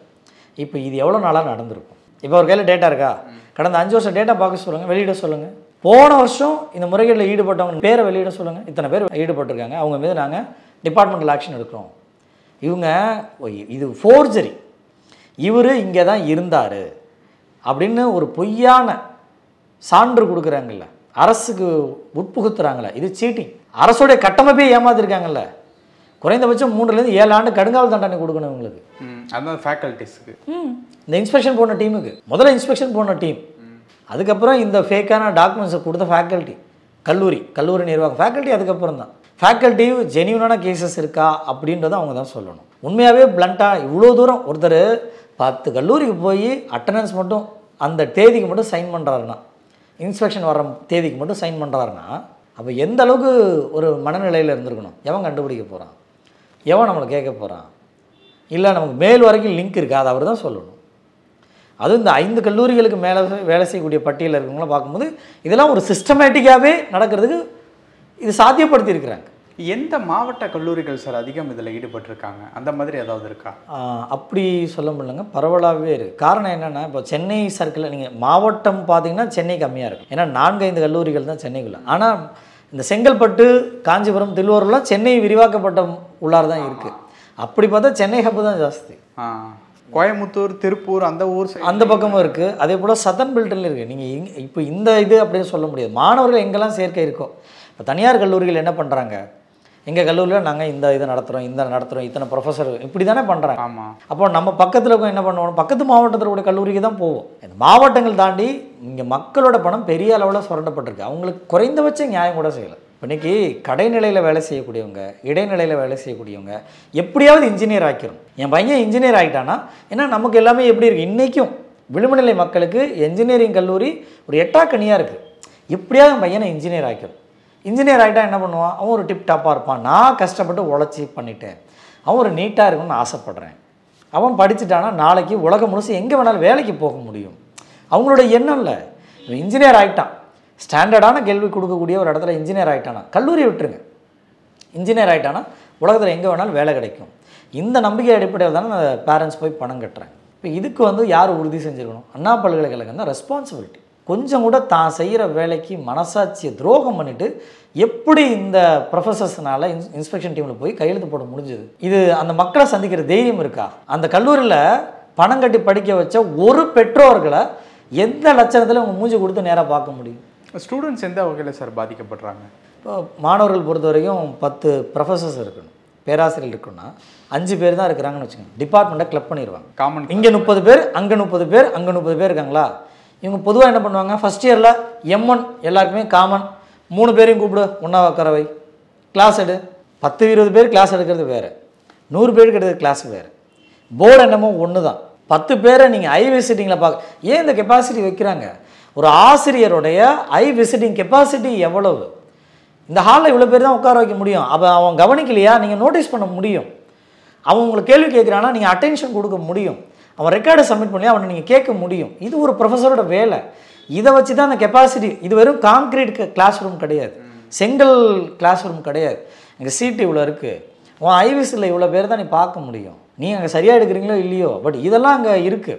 இப்போ இது எவ்வளோ நாளாக நடந்திருக்கும்? இப்போ ஒரு கையில் டேட்டா இருக்கா? கடந்த 5 வருஷம் டேட்டா பார்க்க சொல்லுங்கள், வெளியிட சொல்லுங்கள். போன வருஷம் இந்த முறைகேட்டில் ஈடுபட்டவங்க பேரை வெளியிட சொல்லுங்கள். இத்தனை பேர் ஈடுபட்டிருக்காங்க, அவங்க மீது நாங்கள் டிபார்ட்மெண்டல் ஆக்ஷன் எடுக்கிறோம். இவங்க இது ஃபோர்ஜரி, இவர் இங்கே தான் இருந்தார் அப்படின்னு ஒரு பொய்யான சான்று கொடுக்குறாங்கல்ல, அரசுக்கு உட்புகுத்துறாங்களே, இது சீட்டிங். அரசுடைய கட்டமைப்பே ஏமாத்திருக்காங்கல்ல. குறைந்தபட்சம் 3 to 7 ஆண்டு கடுங்காவல் தண்டனை கொடுக்கணும் இவங்களுக்கு. அதான் ஃபேக்கல்ட்டிஸுக்கு, இந்த இன்ஸ்பெக்ஷன் போன டீமுக்கு, முதல்ல இன்ஸ்பெக்ஷன் போன டீம், அதுக்கப்புறம் இந்த ஃபேக்கான டாக்குமெண்ட்ஸை கொடுத்த ஃபேக்கல்ட்டி, கல்லூரி நிர்வாகம், ஃபேக்கல்ட்டி அதுக்கப்புறம் தான். ஃபேக்கல்ட்டி ஜெனியூனான கேசஸ் இருக்கா அப்படின்றத அவங்க தான் சொல்லணும். உண்மையாகவே பிளண்ட்டாக இவ்வளோ தூரம் ஒருத்தர் 10 கல்லூரிக்கு போய் அட்டண்டன்ஸ் மட்டும் அந்த தேதிக்கு மட்டும் சைன் பண்ணுறாருன்னா, இன்ஸ்பெக்ஷன் வர தேதிக்கு மட்டும் சைன் பண்ணுறாருன்னா, அப்போ எந்த அளவுக்கு ஒரு மனநிலையில் இருந்திருக்கணும்? எவன் கண்டுபிடிக்க போகிறான்? எவன் நம்மளை கேட்க போகிறான்? இல்லை நமக்கு மேல் வரைக்கும் லிங்க் இருக்குது, அதை அவர் தான் சொல்லணும். அதுவும் இந்த 5 கல்லூரிகளுக்கு மேலே வேலை செய்யக்கூடிய பட்டியலில் இருக்கவங்களாம் பார்க்கும்போது இதெல்லாம் ஒரு சிஸ்டமேட்டிக்காகவே நடக்கிறதுக்கு இது சாத்தியப்படுத்தியிருக்கிறாங்க. எந்த மாவட்ட கல்லூரிகள் சார் அதிகம் இதில் ஈடுபட்டிருக்காங்க? அந்த மாதிரி ஏதாவது இருக்கா? அப்படி சொல்ல முடியலங்க, பரவலாகவே இருக்குது. காரணம் என்னென்னா, இப்போ சென்னை சர்க்கிளில் நீங்கள் மாவட்டம் பார்த்தீங்கன்னா சென்னை கம்மியாக இருக்கும். ஏன்னா 4-5 கல்லூரிகள் தான் சென்னைக்குள்ள. ஆனால் இந்த செங்கல்பட்டு, காஞ்சிபுரம், திருவாரூர்லாம் சென்னை விரிவாக்கப்பட்ட உள்ளார் தான் இருக்குது. அப்படி பார்த்தா சென்னை ஹப்பு தான் ஜாஸ்தி. கோயம்புத்தூர், திருப்பூர் அந்த ஊர் அந்த பக்கமும் இருக்குது. அதே போல் சதர்ன் பெல்ட்டில் இருக்குது. நீங்கள் இப்போ இந்த இது அப்படின்னு சொல்ல முடியாது. மாணவர்கள் எங்கெல்லாம் சேர்க்கை இருக்கோ, இப்போ தனியார் கல்லூரிகள் என்ன பண்ணுறாங்க, எங்கள் கல்லூரியில் நாங்கள் இந்த இதை நடத்துகிறோம், இத்தனை ப்ரொஃபஸர் இப்படி தானே பண்ணுறாங்க. ஆமாம். அப்போ நம்ம பக்கத்தில் இருக்க என்ன பண்ணுவோம், பக்கத்து மாவட்டத்தில் கூட கல்லூரிக்கு தான் போவோம். இந்த மாவட்டங்கள் தாண்டி இங்கே மக்களோட பணம் பெரிய அளவில் சுரண்டப்பட்டிருக்கு. அவங்களுக்கு குறைந்தபட்ச நியாயம் கூட செய்யலை. இன்றைக்கி கடைநிலையில் வேலை செய்யக்கூடியவங்க, இடைநிலையில் வேலை செய்யக்கூடியவங்க எப்படியாவது இன்ஜினியர் ஆக்கிடும். என் பையன் இன்ஜினியர் ஆகிட்டானா, ஏன்னா நமக்கு எல்லாமே எப்படி இருக்குது, இன்றைக்கும் விளிம்புநிலை மக்களுக்கு என்ஜினியரிங் கல்லூரி ஒரு எட்டாக்கனியாக இருக்குது. எப்படியாவது என் பையனை இன்ஜினியர் ஆக்கிடும். இன்ஜினியர் ஆகிட்டா என்ன பண்ணுவான், அவன் ஒரு டிப்டாப்பாக இருப்பான். நான் கஷ்டப்பட்டு உழைச்சி பண்ணிட்டேன், அவன் ஒரு நீட்டாக இருக்கணும்னு ஆசைப்பட்றேன். அவன் படிச்சுட்டானா நாளைக்கு உலகம் முழுசு எங்கே வேணாலும் வேலைக்கு போக முடியும். அவங்களோட எண்ணம் இல்லை. இன்ஜினியர் ஆகிட்டான், ஸ்டாண்டர்டான கேள்வி கொடுக்கக்கூடிய ஒரு இடத்துல இன்ஜினியர் ஆகிட்டானா கல்லூரியை விட்டுருங்க. இன்ஜினியர் ஆகிட்டானா உலகத்தில் எங்கே வேணாலும் வேலை கிடைக்கும். இந்த நம்பிக்கை அடிப்படையில் தானே பேரண்ட்ஸ் போய் பணம் கட்டுறாங்க. இப்போ இதுக்கு யார் உறுதி செஞ்சுருக்கணும்? அண்ணா பல்கலைக்கழகம் தான் ரெஸ்பான்சிபிலிட்டி. கொஞ்சம் கூட தான் செய்கிற வேலைக்கு மனசாட்சியை துரோகம் பண்ணிவிட்டு எப்படி இந்த ப்ரொஃபஸர்ஸ்னால இன்ஸ்பெக்ஷன் டீமில் போய் கையெழுத்து போட முடிஞ்சது? இது அந்த மக்களை சந்திக்கிற தைரியம் இருக்கா? அந்த கல்லூரியில் பணம் கட்டி படிக்க வச்ச ஒரு பெற்றோர்களை எந்த லட்சணத்தில் அவங்க மூஞ்சி கொடுத்து நேராக பார்க்க முடியும்? ஸ்டூடெண்ட்ஸ் எந்த வகையில் சார் பாதிக்கப்படுறாங்க? இப்போ மாணவர்கள் பொறுத்த வரைக்கும் 10 ப்ரொஃபஸர்ஸ் இருக்கணும், பேராசிரியர் இருக்குன்னா 5 பேர் தான் இருக்கிறாங்கன்னு வச்சுக்கோங்க. டிபார்ட்மெண்ட்டை கிளப் பண்ணிடுவாங்க. காமன் இங்கே 30 பேர், அங்கே 30 பேர், அங்கே 30 பேர் இருக்காங்களா? இவங்க பொதுவாக என்ன பண்ணுவாங்க, ஃபஸ்ட் இயரில் M1 எல்லாருக்குமே காமன், 3 பேரையும் கூப்பிடு, ஒன்றாவது உட்காரவை, கிளாஸ் எடு. 10-20 பேர் கிளாஸ் எடுக்கிறது வேறு, 100 பேருக்கு எடுக்கிறது கிளாஸ் வேறு. போர்டு என்னமோ ஒன்று தான். 10 பேரை நீங்கள் ஐ விசிட்டிங்கில் பார்க்க ஏன் இந்த கெப்பாசிட்டி வைக்கிறாங்க? ஒரு ஆசிரியருடைய ஐ விசிட்டிங் கெப்பாசிட்டி எவ்வளவு? இந்த ஹாலில் இவ்வளோ பேர் தான் உட்கார வைக்க முடியும். அப்போ அவன் கவனிக்கலையா, நீங்கள் நோட்டீஸ் பண்ண முடியும். அவன் உங்களுக்கு கேள்வி கேட்குறான்னா நீங்கள் அட்டென்ஷன் கொடுக்க முடியும். அவன் ரெக்கார்டை சப்மிட் பண்ணி அவனை நீங்கள் கேட்க முடியும். இது ஒரு ப்ரொஃபஸரோட வேலை. இதை வச்சு தான் அந்த கெப்பாசிட்டி. இது வெறும் கான்க்ரீட் கிளாஸ் ரூம் கிடையாது, செங்கல் கிளாஸ் ரூம் கிடையாது. இங்கே சீட்டு இவ்வளோ இருக்குது, உன் ஐவிஸில் இவ்வளோ பேர் தான் நீ பார்க்க முடியும். நீங்கள் அங்கே சரியாக எடுக்கிறீங்களோ இல்லையோ, பட் இதெல்லாம் அங்கே இருக்குது.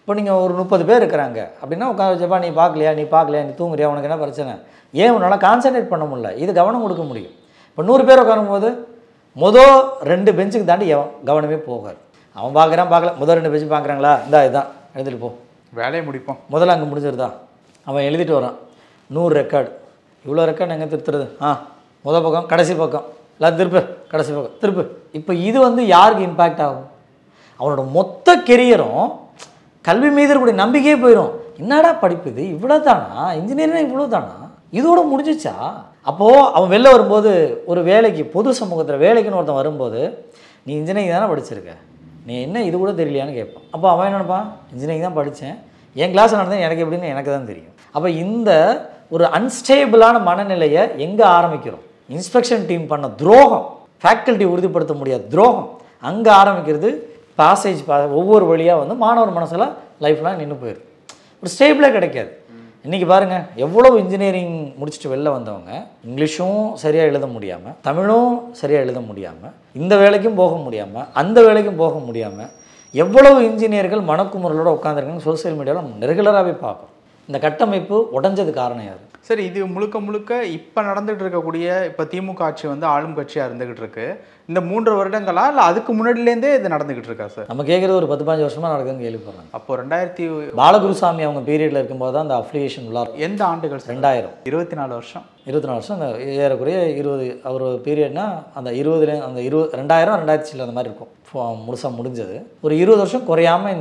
இப்போ நீங்கள் ஒரு 30 பேர் இருக்கிறாங்க அப்படின்னா உட்கார வச்சப்பா, நீ பார்க்கலையா, நீ தூங்குறியா, உனக்கு என்ன பிரச்சனை, ஏன் உன்னால் கான்சன்ட்ரேட் பண்ண முடியல, இது கவனம் கொடுக்க முடியும். இப்போ 100 பேர் உட்காரும்போது 2 பெஞ்சுக்கு தாண்டி கவனமே போகாது. அவன் பார்க்குறான் பார்க்கல, முதல் 2 பேஜ் பார்க்குறாங்களா, இதுதான் எழுதிட்டு போ, வேலையை முடிப்போம். முதல்ல அங்கே முடிஞ்சிருதா, அவன் எழுதிட்டு வரான் 100 ரெக்கார்டு, இவ்வளோ ரெக்கார்டு எங்கே திருத்துறது, முதல் பக்கம் கடைசி பக்கம் எல்லாம் திருப்பு, கடைசி பக்கம் திருப்பு. இப்போ இது வந்து யாருக்கு இம்பேக்ட் ஆகும்? அவனோட மொத்த கெரியரும் கல்வி மீது இருக்கக்கூடிய நம்பிக்கையே போயிடும். என்னடா படிப்பு இது, இவ்வளோ தானா, இன்ஜினியரிங் இவ்வளோ தானா, இதோட முடிஞ்சிச்சா? அப்போது அவன் வெளில வரும்போது ஒரு வேலைக்கு, பொது சமூகத்தில் வேலைக்குன்னு ஒருத்தன் வரும்போது, நீ இன்ஜினியரிங் தானே படிச்சிருக்க, நீ என்ன இது கூட தெரியலையான்னு கேட்பான். அப்போ அவன் என்ன நினைப்பான், இன்ஜினியரிங் தான் படித்தேன், என் கிளாஸ் நடந்தேன், எனக்கு எப்படின்னு எனக்கு தான் தெரியும். அப்போ இந்த ஒரு அன்ஸ்டேபிளான மனநிலையை எங்கே ஆரம்பிக்கிறோம்? இன்ஸ்பெக்ஷன் டீம் பண்ண துரோகம், ஃபேக்கல்ட்டி உறுதிப்படுத்த முடியாத துரோகம் அங்கே ஆரம்பிக்கிறது. பாசேஜ் ஒவ்வொரு வழியாக வந்து மாணவர் மனசில் லைஃப்லாம் நின்று போயிடுது, ஒரு ஸ்டேபிளாக கிடைக்காது. இன்றைக்கி பாருங்கள், எவ்வளோ இன்ஜினியரிங் முடிச்சுட்டு வெளில வந்தவங்க இங்கிலீஷும் சரியாக எழுத முடியாமல், தமிழும் சரியாக எழுத முடியாமல், இந்த வேலைக்கும் போக முடியாமல், அந்த வேலைக்கும் போக முடியாமல் எவ்வளவு இன்ஜினியர்கள் மனக்குமுறலோடு உட்காந்துருக்காங்க சோசியல் மீடியாவில் நம்ம ரெகுலராகவே பார்க்குறோம். இந்த கட்டமைப்பு உடஞ்சது காரணம் யார்? சரி, இது முழுக்க முழுக்க இப்போ நடந்துகிட்டு இருக்கக்கூடிய, இப்போ திமுக ஆட்சி வந்து ஆளும் கட்சியாக இருந்துகிட்டு இருக்கு. இந்த 3 வருடங்களா இல்லை அதுக்கு முன்னாடிலேருந்தே இது நடந்துகிட்டு இருக்கா சார்? நம்ம கேட்குறது ஒரு 10-15 வருஷமாக நடக்குதுன்னு கேள்விப்படுறாங்க. அப்போ 2000 பாலகுருசாமி அவங்க பீரியடில் இருக்கும்போது தான் அந்த அஃபிலியேஷன் உள்ள. எந்த ஆண்டுகள்? 2000. 24 வருஷம். 24 வருஷம். அந்த ஏறக்குறைய 20 அவர் பீரியட்னா அந்த 20 அந்த 2000 2000 அந்த மாதிரி இருக்கும் முழுசாக முடிஞ்சது. ஒரு 20 வருஷம் குறையாமல்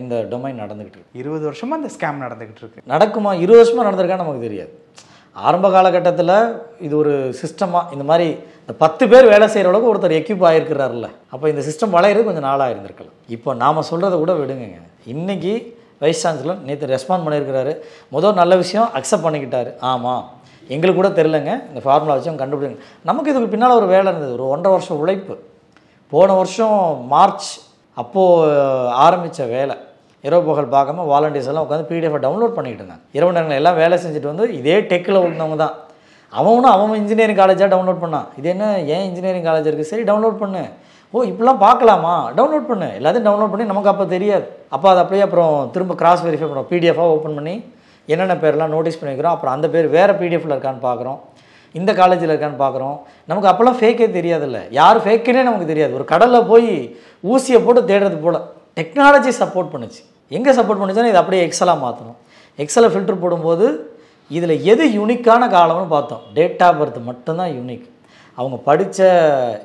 இந்த டொமைன் நடந்துக்கிட்டு இருக்கு. 20 வருஷமாக இந்த ஸ்கேம் நடந்துக்கிட்டு இருக்கு. நடக்குமா? 20 வருஷமாக நடந்திருக்கான்னு நமக்கு தெரியாது. ஆரம்ப காலகட்டத்தில் இது ஒரு சிஸ்டமாக இந்த மாதிரி இந்த 10 பேர் வேலை செய்கிற அளவுக்கு ஒருத்தர் எக்யூப் ஆகிருக்கிறாருல்ல, அப்போ இந்த சிஸ்டம் வளையிறது கொஞ்சம் நாளாக இருந்திருக்கலாம். இப்போ நாம் சொல்கிறத கூட விடுங்க. இன்றைக்கி வைஸ் சான்சலர் நேற்று ரெஸ்பாண்ட் பண்ணியிருக்கிறாரு. முதல் நல்ல விஷயம் அக்செப்ட் பண்ணிக்கிட்டாரு. ஆமாம், எங்களுக்கு கூட தெரிலங்க, இந்த ஃபார்முலா வச்சு அவங்க கண்டுபிடிங்க. நமக்கு இதுக்கு பின்னால் ஒரு வேலை இருந்தது, ஒரு 1.5 வருஷம் உழைப்பு. போன வருஷம் மார்ச் அப்போது ஆரம்பித்த வேலை, இரவு பகல் பார்க்காம வாலண்டியர்ஸ் எல்லாம் உட்காந்து பிடிஎஃப் டவுன்லோட் பண்ணிகிட்டு இருந்தாங்க. இரவு நேரங்கள் எல்லாம் வேலை செஞ்சுட்டு வந்து இதே டெக்கில் உள்ளவங்க தான். அவன் இன்ஜினியரிங் காலேஜாக டவுன்லோட் பண்ணான். இது என்ன, ஏன் இன்ஜினியரிங் காலேஜ் இருக்குது, சரி டவுன்லோட் பண்ணு. ஓ இப்படிலாம் பார்க்கலாமா, டவுன்லோட் பண்ணு. எல்லாத்தையும் டவுன்லோட் பண்ணி நமக்கு அப்போ தெரியாது. அப்போ அது அப்படியே அப்புறம் திரும்ப கிராஸ் வெரிஃபை பண்ணுறோம், பிடிஎஃபாக ஓப்பன் பண்ணி என்னென்ன பேர்லாம் நோட்டீஸ் பண்ணிக்கிறோம். அப்புறம் அந்த பேர் வேறு பிடிஎஃபில் இருக்கான்னு பார்க்குறோம், இந்த காலேஜில் இருக்கான்னு பார்க்குறோம். நமக்கு அப்போல்லாம் ஃபேக்கே தெரியாதில்ல, யார் ஃபேக்குன்னே நமக்கு தெரியாது. ஒரு கடலில் போய் ஊசியை போட்டு தேடுறது போல் டெக்னாலஜி சப்போர்ட் பண்ணுச்சு. எங்கே சப்போர்ட் பண்ணுச்சுன்னா இது அப்படியே எக்ஸலாக மாற்றணும். எக்ஸலை ஃபில்டர் போடும்போது இதில் எது யூனிக்கான காலம்னு பார்த்தோம். டேட் ஆஃப் பர்த் மட்டும்தான் யூனிக். அவங்க படித்த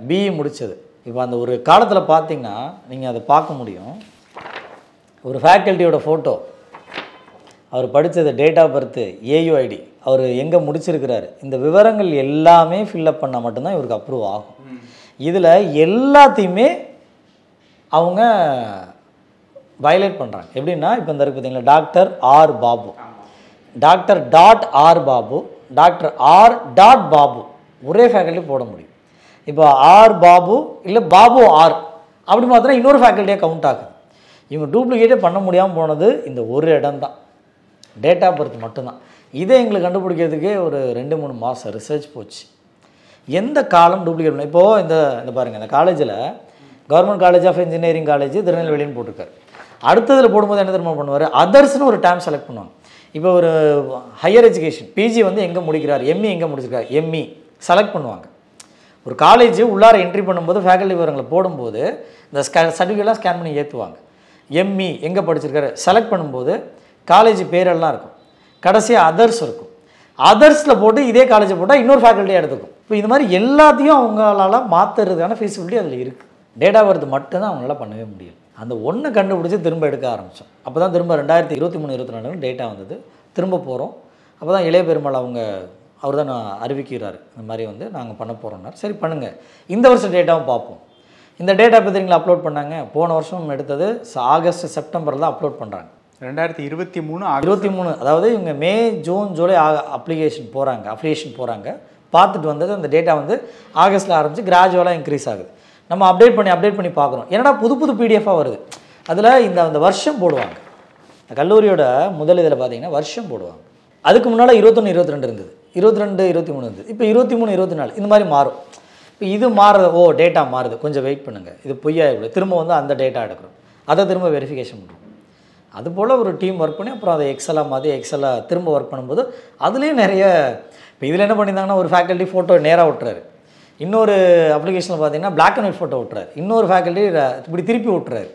பிஇ முடித்தது. இப்போ அந்த ஒரு காலத்தில் பார்த்தீங்கன்னா நீங்கள் அதை பார்க்க முடியும். ஒரு ஃபேக்கல்ட்டியோட ஃபோட்டோ, அவர் படித்தது, டேட் ஆஃப் பர்த்து, ஏயுஐடி, அவர் எங்கே முடிச்சிருக்கிறாரு, இந்த விவரங்கள் எல்லாமே ஃபில்லப் பண்ணால் மட்டும்தான் இவருக்கு அப்ரூவ் ஆகும். இதில் எல்லாத்தையுமே அவங்க வயலேட் பண்ணுறாங்க. எப்படின்னா இப்போ இந்த இருக்குது பார்த்தீங்களா, doctor R Babu, doctor dot R Babu, doctor R dot Babu, ஒரே ஃபேக்கல்ட்டி போட முடியும். இப்போ ஆர் பாபு இல்லை பாபு ஆர் அப்படி பார்த்தா இன்னொரு ஃபேக்கல்ட்டியாக கவுண்ட் ஆகுது. இவங்க டூப்ளிகேட்டே பண்ண முடியாமல் போனது இந்த ஒரு இடம் தான், டேட் ஆஃப் பர்த் மட்டும்தான். இதை எங்களுக்கு கண்டுபிடிக்கிறதுக்கே ஒரு 2-3 மாதம் ரிசர்ச் போச்சு. எந்த காலம் டூப்ளிகேட் பண்ண. இப்போது இந்த பாருங்கள், இந்த காலேஜில் government college of engineering college திருநெல்வேலின்னு போட்டிருக்காரு. அடுத்ததில் போடும்போது என்ன தெரியுமா பண்ணுவார், அதர்ஸ்னு ஒரு டேம் செலக்ட் பண்ணுவாங்க. இப்போ ஒரு ஹையர் எஜுகேஷன் பிஜி வந்து எங்கே முடிக்கிறார், எம்இ எங்கே முடிச்சிருக்காரு, எம்இ செலக்ட் பண்ணுவாங்க. ஒரு காலேஜ் உள்ளார என்ட்ரி பண்ணும்போது ஃபேக்கல்ட்டி விவரங்களை போடும்போது இந்த சர்டிஃபிகேட்லாம் ஸ்கேன் பண்ணி ஏற்றுவாங்க. எம்இ எங்கே படிச்சிருக்காரு செலக்ட் பண்ணும்போது காலேஜ் பேரெல்லாம் இருக்கும், கடைசியாக அதர்ஸ் இருக்கும். அதர்ஸில் போட்டு இதே காலேஜை போட்டால் இன்னொரு ஃபேக்கல்ட்டியாக எடுத்துக்கும். இப்போ இது மாதிரி எல்லாத்தையும் அவங்களால மாற்றுறதுக்கான ஃபீஸிபிலிட்டி அதில் இருக்குது. டேட்டா பர்த் மட்டும்தான் அவங்களால பண்ணவே முடியும். அந்த ஒன்றை கண்டுபிடிச்சி திரும்ப எடுக்க ஆரம்பித்தோம். அப்போ தான் திரும்ப 2023-24 டேட்டா வந்தது. திரும்ப போகிறோம். அப்போ தான் இளைய பெருமாள் அவர் தான் அறிவிக்கிறார், இந்த மாதிரி வந்து நாங்கள் பண்ண போகிறோம்னார். சரி பண்ணுங்கள், இந்த வருஷம் டேட்டாவும் பார்ப்போம். இந்த டேட்டா இப்போ தெரியுங்களா அப்லோட் பண்ணாங்க, போன வருஷம் எடுத்தது ஆகஸ்ட் செப்டம்பரில் தான் அப்லோட் பண்ணுறாங்க. 2023 அதாவது இவங்க மே ஜூன் ஜூலை அப்ளிகேஷன் போகிறாங்க. பார்த்துட்டு வந்தது அந்த டேட்டா வந்து ஆகஸ்ட்டில் ஆரம்பித்து கிராஜுவலாக இன்க்ரீஸ் ஆகுது. நம்ம அப்டேட் பண்ணி பார்க்குறோம். என்னடா புது பிடிஎஃபாக வருது. அதில் இந்த வருஷம் போடுவாங்க. கல்லூரியோட முதல் இதில் பார்த்தீங்கன்னா வருஷம் போடுவாங்க. அதுக்கு முன்னால் 21-22 இருந்தது, 22-23 இருந்தது, இப்போ 23-24 இந்த மாதிரி மாறும். இப்போ இது மாறுறது, டேட்டா மாறுது, கொஞ்சம் வெயிட் பண்ணுங்கள், இது பொய்யாயிடும், திரும்ப வந்து அந்த டேட்டா எடுக்கிறோம், அதை திரும்ப வெரிஃபிகேஷன் பண்ணுறோம். அதுபோல் ஒரு டீம் ஒர்க் பண்ணி அப்புறம் அதை எக்ஸலாக திரும்ப ஒர்க் பண்ணும்போது அதுலேயும் நிறைய. இப்போ இதில் என்ன பண்ணியிருந்தாங்கன்னா ஒரு ஃபேக்கல்ட்டி ஃபோட்டோ நேராக விட்டுறாரு, இன்னொரு அப்ளிகேஷனில் பார்த்தீங்கன்னா பிளாக் அண்ட் ஒயிட் ஃபோட்டோ விட்டுறாரு. இன்னொரு ஃபேக்கல்ட்டி இப்படி திருப்பி விட்டுறாரு.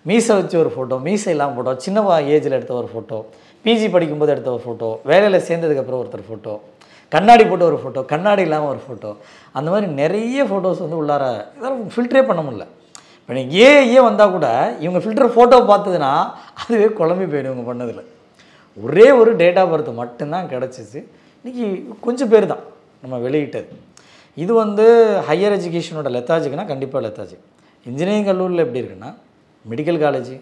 மீசை வச்சு ஒரு ஃபோட்டோ, மீசை இல்லாமல் ஃபோட்டோ, சின்ன ஏஜில் எடுத்த ஒரு ஃபோட்டோ, பிஜி படிக்கும்போது எடுத்த ஒரு ஃபோட்டோ, வேலையில் சேர்ந்ததுக்கப்புறம் ஒருத்தர் ஃபோட்டோ, கண்ணாடி போட்டு ஒரு ஃபோட்டோ, கண்ணாடி இல்லாமல் ஒரு ஃபோட்டோ, அந்த மாதிரி நிறைய ஃபோட்டோஸ் வந்து உள்ளார இதெல்லாம் ஃபில்டரே பண்ண முடியல. இப்போ நீங்கள் ஏ வந்தால் கூட இவங்க ஃபில்டர் ஃபோட்டோ பார்த்ததுன்னா அதுவே குழம்பி போயிடும் இவங்க பண்ணதில். ஒரே ஒரு டேட் ஆஃப் பர்த் மட்டும்தான் கிடச்சிச்சு. இன்றைக்கி கொஞ்சம் பேர் தான் நம்ம வெளியிட்டது. இது வந்து ஹையர் எஜுகேஷனோட லெத்தாஜிக்குன்னா கண்டிப்பாக லெத்தாஜிக். இன்ஜினியரிங் கல்லூரியில் எப்படி இருக்குன்னா மெடிக்கல் காலேஜ்,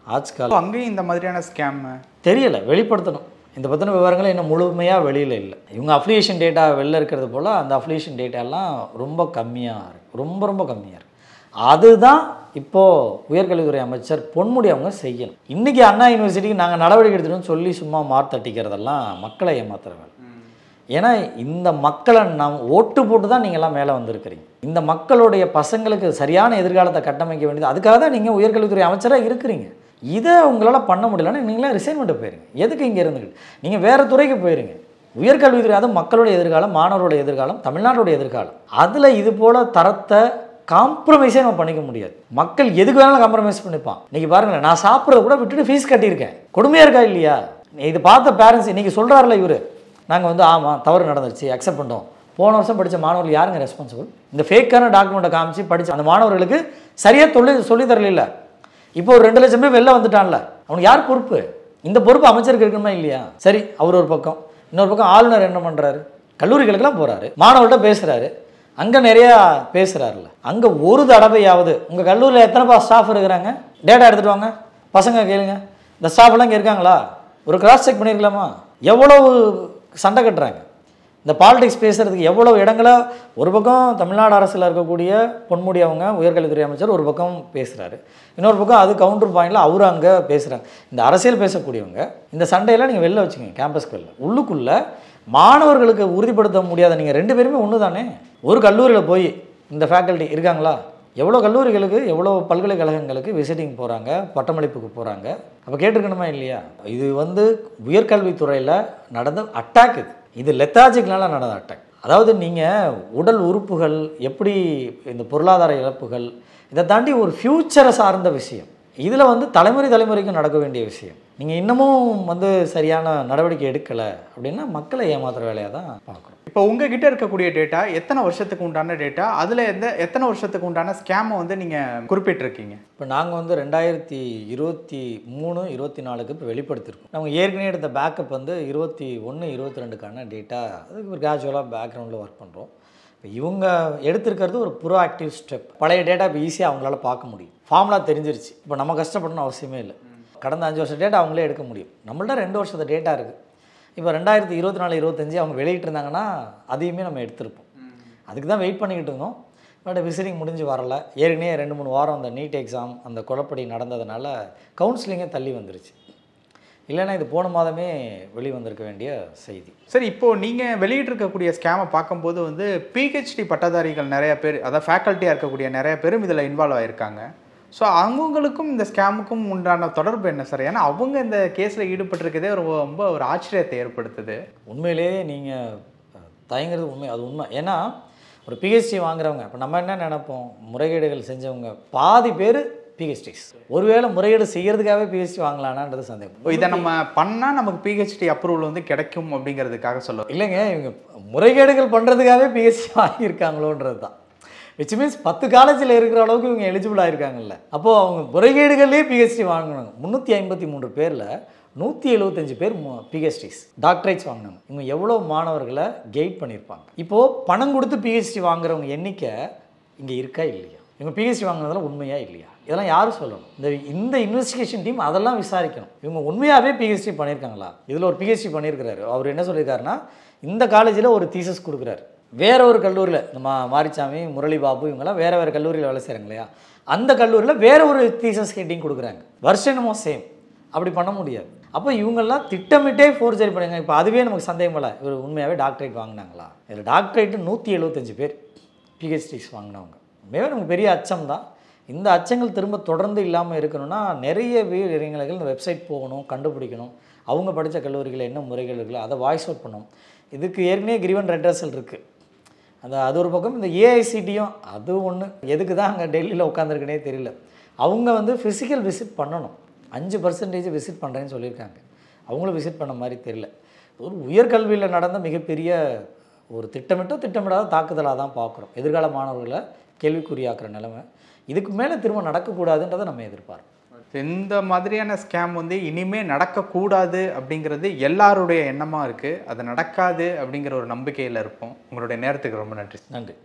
ஆர்ட்ஸ் காலேஜ், அங்கேயும் இந்த மாதிரியான ஸ்கேம் தெரியலை, வெளிப்படுத்தணும். இந்த பற்றின விவரங்கள் இன்னும் முழுமையாக வெளியில் இல்லை. இவங்க அஃபிலியேஷன் டேட்டா வெளில இருக்கிறது போல் அந்த அஃபிலியேஷன் டேட்டாலாம் ரொம்ப கம்மியாக இருக்குது, ரொம்ப கம்மியாக இருக்குது. அதுதான் இப்போது உயர்கல்வித்துறை அமைச்சர் பொன்முடி அவங்க செய்யணும். இன்றைக்கி அண்ணா யூனிவர்சிட்டிக்கு நாங்கள் நடவடிக்கை எடுத்துட்டோம்னு சொல்லி சும்மா மார்த்தட்டிக்கிறதெல்லாம் மக்களை ஏமாத்துறவங்க. ஏன்னா இந்த மக்களை நாம் ஓட்டு போட்டு தான் நீங்கள்லாம் மேலே வந்திருக்கிறீங்க. இந்த மக்களுடைய பசங்களுக்கு சரியான எதிர்காலத்தை கட்டமைக்க வேண்டியது, அதுக்காக தான் நீங்கள் உயர்கல்வித்துறை அமைச்சராக இருக்கிறீங்க. இதை உங்களால் பண்ண முடியலன்னா நீங்களாம் ரிசைன்மெண்ட்டு போயிருங்க. எதுக்கு இங்கே இருந்துக்கிட்டு நீங்கள் வேறு துறைக்கு போயிருங்க. உயர்கல்வித்துறை, அது மக்களுடைய எதிர்காலம், மாணவருடைய எதிர்காலம், தமிழ்நாட்டுடைய எதிர்காலம். அதில் இது போல் தரத்தை காம்ப்ரமைஸே நம்ம பண்ணிக்க முடியாது. மக்கள் எதுக்கு வேணாலும் காம்ப்ரமைஸ் பண்ணிப்பான். இன்றைக்கி பாருங்களேன், நான் சாப்பிட்றத கூட விட்டுட்டு ஃபீஸ் கட்டியிருக்கேன். கொடுமையாக இருக்கா இல்லையா? இது பார்த்த பேரண்ட்ஸ் இன்றைக்கி சொல்கிறாரில்ல இவர், நாங்கள் வந்து ஆமாம் தவறு நடந்துருச்சு அக்செப்ட் பண்ணோம். போன வருஷம் படித்த மாணவர்கள் யாருங்க ரெஸ்பான்சிபிள்? இந்த ஃபேக்கான டாக்குமெண்ட்டை காமிச்சு படித்த அந்த மாணவர்களுக்கு சரியாக சொல்லி தரல. இப்போ ஒரு 2 லட்சம் பேர் வெளில வந்துட்டான்ல, அவனுக்கு யார் பொறுப்பு? இந்த பொறுப்பு அமைச்சருக்கு இருக்கணுமா இல்லையா? சரி, அவர் ஒரு பக்கம். இன்னொரு பக்கம் ஆளுநர் என்ன பண்ணுறாரு? கல்லூரிகளுக்கெல்லாம் போகிறாரு, மாணவர்கள்ட்ட பேசுகிறாரு, அங்கே நிறையா பேசுகிறாருல்ல. அங்கே ஒரு தடவையாவது உங்கள் கல்லூரியில் எத்தனை ஸ்டாஃப் இருக்கிறாங்க, டேட்டா எடுத்துகிட்டு வாங்க, பசங்க கேளுங்க, இந்த ஸ்டாஃப்லாம் இங்கே இருக்காங்களா, ஒரு கிராஸ் செக் பண்ணியிருக்கலாமா? எவ்வளவு சண்டை கட்டுறாங்க. இந்த பாலிடிக்ஸ் பேசுகிறதுக்கு எவ்வளோ இடங்களை ஒரு பக்கம் தமிழ்நாடு அரசில் இருக்கக்கூடிய பொன்முடி அவங்க உயர்கல்வித்துறை அமைச்சர் ஒரு பக்கம் பேசுகிறாரு, இன்னொரு பக்கம் அது கவுண்டர் பாயிண்டில் அவரு அங்கே பேசுகிறாங்க. இந்த அரசியல் பேசக்கூடியவங்க இந்த சண்டையெல்லாம் நீங்கள் வெளில வச்சுக்கோங்க, கேம்பஸ்க்கு வெளில. உள்ளுக்குள்ளே மாணவர்களுக்கு உறுதிப்படுத்த முடியாத நீங்கள் 2 பேருமே ஒன்று தானே. ஒரு கல்லூரியில் போய் இந்த ஃபேக்கல்ட்டி இருக்காங்களா? எவ்வளோ கல்லூரிகளுக்கு, எவ்வளோ பல்கலைக்கழகங்களுக்கு விசிட்டிங் போகிறாங்க, பட்டமளிப்புக்கு போகிறாங்க. அப்போ கேட்டிருக்கணுமா இல்லையா? இது வந்து உயர்கல்வித்துறையில் நடந்த அட்டாக். இது லெத்தாஜிக்னால நடந்த அட்டாக். அதாவது நீங்கள் உடல் உறுப்புகள் எப்படி, இந்த பொருளாதார இழப்புகள், இதை தாண்டி ஒரு ஃப்யூச்சரை சார்ந்த விஷயம். இதில் வந்து தலைமுறைக்கு நடக்க வேண்டிய விஷயம். நீங்கள் இன்னமும் வந்து சரியான நடவடிக்கை எடுக்கலை அப்படின்னா மக்களை ஏமாத்துற வேலையாக தான் பார்க்குறோம். இப்போ உங்ககிட்ட இருக்கக்கூடிய டேட்டா எத்தனை வருஷத்துக்கு உண்டான டேட்டா, அதில் எத்தனை வருஷத்துக்கு உண்டான ஸ்கேமை வந்து நீங்கள் குறிப்பிட்டிருக்கீங்க? இப்போ நாங்கள் வந்து 2023, 24க்கு இப்போ வெளிப்படுத்திருக்கோம். நாங்கள் ஏற்கனவே எடுத்த பேக்கப் வந்து 21, 22க்கான டேட்டா. அதுக்கு ஒரு கிராஜுவலாக பேக்ரவுண்டில் ஒர்க் பண்ணுறோம். இப்போ இவங்க எடுத்திருக்கிறது ஒரு ப்ரோஆக்டிவ் ஸ்டெப். பழைய டேட்டா இப்போ ஈஸியாக அவங்களால பார்க்க முடியும், ஃபார்முலா தெரிஞ்சிருச்சு. இப்போ நம்ம கஷ்டப்படணும் அவசியமே இல்லை. கடந்த 5 வருஷம் டேட்டா அவங்களே எடுக்க முடியும். நம்மள்ட்ட 2 வருஷத்து டேட்டா இருக்குது. இப்போ 2024, 25 அவங்க வெளியிட்டிருந்தாங்கன்னா அதையுமே நம்ம எடுத்திருப்போம். அதுக்கு தான் வெயிட் பண்ணிக்கிட்டு இருந்தோம். பட் விசிட்டிங் முடிஞ்சு வரல. ஏற்கனவே 2-3 வாரம் அந்த நீட் எக்ஸாம் அந்த குழப்படி நடந்ததுனால கவுன்சிலிங்கே தள்ளி வந்துருச்சு. இல்லைன்னா இது போன மாதமே வெளிவந்திருக்க வேண்டிய செய்தி. சரி, இப்போது நீங்கள் வெளியிட்டிருக்கக்கூடிய ஸ்கேமை பார்க்கும்போது வந்து பிஹெச்டி பட்டதாரிகள் நிறைய பேர், அதாவது ஃபேக்கல்ட்டியாக இருக்கக்கூடிய நிறைய பேரும் இதில் இன்வால்வ் ஆகியிருக்காங்க. ஸோ அவங்களுக்கும் இந்த ஸ்கேமுக்கும் உண்டான தொடர்பு என்ன சார்? ஏன்னா அவங்க இந்த கேஸில் ஈடுபட்டிருக்கதே ரொம்ப ஒரு ஆச்சரியத்தை ஏற்படுத்துது. உண்மையிலேயே நீங்கள் தயங்குறது உண்மை, அது உண்மை. ஏன்னா ஒரு பிஹெச்டி வாங்குறவங்க, இப்போ நம்ம என்ன நினைப்போம், முறைகேடுகள் செஞ்சவங்க பாதி பேர் பிஹெச்டிஸ். ஒருவேளை முறைகேடு செய்கிறதுக்காகவே பிஹெச்டி வாங்கலானான்றது சந்தேகம். இதை நம்ம பண்ணால் நமக்கு பிஹெச்டி அப்ரூவல் வந்து கிடைக்கும் அப்படிங்கிறதுக்காக சொல்லுவோம். இல்லைங்க, இவங்க முறைகேடுகள் பண்ணுறதுக்காகவே பிஹெச்டி வாங்கியிருக்காங்களோன்றது தான். விச் மீன்ஸ் 10 காலேஜில் இருக்கிற அளவுக்கு இவங்க எலிஜிபிளாக இருக்காங்கல்ல. அப்போது அவங்க முறைகேடுகள்லேயே பிஹெச்டி வாங்கினாங்க. 353 பேரில் 175 பேர் பிஹெச்டிஸ், டாக்டரேட்ஸ் வாங்கினாங்க. இவங்க எவ்வளோ மாணவர்களை கெயிட் பண்ணியிருப்பாங்க. இப்போது பணம் கொடுத்து பிஹெச்டி வாங்குறவங்க எண்ணிக்கை இங்கே இருக்கா இல்லையா? இவங்க பிஹெச்டி வாங்கினதெல்லாம் உண்மையா இல்லையா? இதெல்லாம் யாரும் சொல்லணும். இந்த இன்வெஸ்டிகேஷன் டீம் அதெல்லாம் விசாரிக்கணும். இவங்க உண்மையாகவே பிஹெச்டி பண்ணியிருக்காங்களா? இதில் ஒரு பிஹெச்டி பண்ணியிருக்கிறாரு. அவர் என்ன சொல்லியிருக்காருன்னா, இந்த காலேஜில் ஒரு தீசஸ் கொடுக்குறாரு, வேற ஒரு கல்லூரியில் இந்த மாரிச்சாமி, முரளி பாபு இவங்கெல்லாம் வேறு கல்லூரியில் வேலை செய்கிறாங்க இல்லையா, அந்த கல்லூரியில் வேறு ஒரு தீசஸ் ஹெட்டிங் கொடுக்குறாங்க. வருஷனமோ சேம். அப்படி பண்ண முடியாது. அப்போ இவங்கெல்லாம் திட்டமிட்டே ஃபோர்ஜரி பண்ணுங்க. இப்போ அதுவே நமக்கு சந்தேகம் இல்லை, இவர் உண்மையாகவே டாக்டரேட் வாங்கினாங்களா? இதில் டாக்டரேட்டு 175 பேர் பிஹெச்டிஸ் வாங்கினவங்க. உண்மையாகவே நமக்கு பெரிய அச்சம் தான். இந்த அச்சங்கள் திரும்ப தொடர்ந்து இல்லாமல் இருக்கணும்னா நிறைய இளைஞர்கள் இந்த வெப்சைட் போகணும், கண்டுபிடிக்கணும், அவங்க படித்த கல்லூரிகளில் என்ன முறைகள் இருக்குல்ல அதை வாய்ஸ் அவுட் பண்ணணும். இதுக்கு ஏற்கனவே கிரீவன் ரெட்ரஸல் இருக்குது. அது ஒரு பக்கம். இந்த ஏஐசிடியும் அது ஒன்று, எதுக்கு தான் அங்கே டெல்லியில் உட்காந்துருக்குனே தெரியல. அவங்க வந்து ஃபிசிக்கல் விசிட் பண்ணணும், 5% விசிட் பண்ணுறேன்னு சொல்லியிருக்காங்க. அவங்களும் விசிட் பண்ண மாதிரி தெரியல. ஒரு உயர்கல்வியில் நடந்த மிகப்பெரிய ஒரு திட்டமிடாத தாக்குதலாக தான் பார்க்குறோம். எதிர்கால மாணவர்களை கேள்விக்குறியாக்குற நிலைமை. இதுக்கு மேலே திரும்ப நடக்கக்கூடாதுன்றதை நம்ம எதிர்பார்ப்போம். இந்த மாதிரியான ஸ்கேம் வந்து இனிமே நடக்கக்கூடாது அப்படிங்கிறது எல்லாருடைய எண்ணமாக இருக்குது. அது நடக்காது அப்படிங்கிற ஒரு நம்பிக்கையில் இருப்போம். உங்களுடைய நேரத்துக்கு ரொம்ப நன்றி. நன்றி.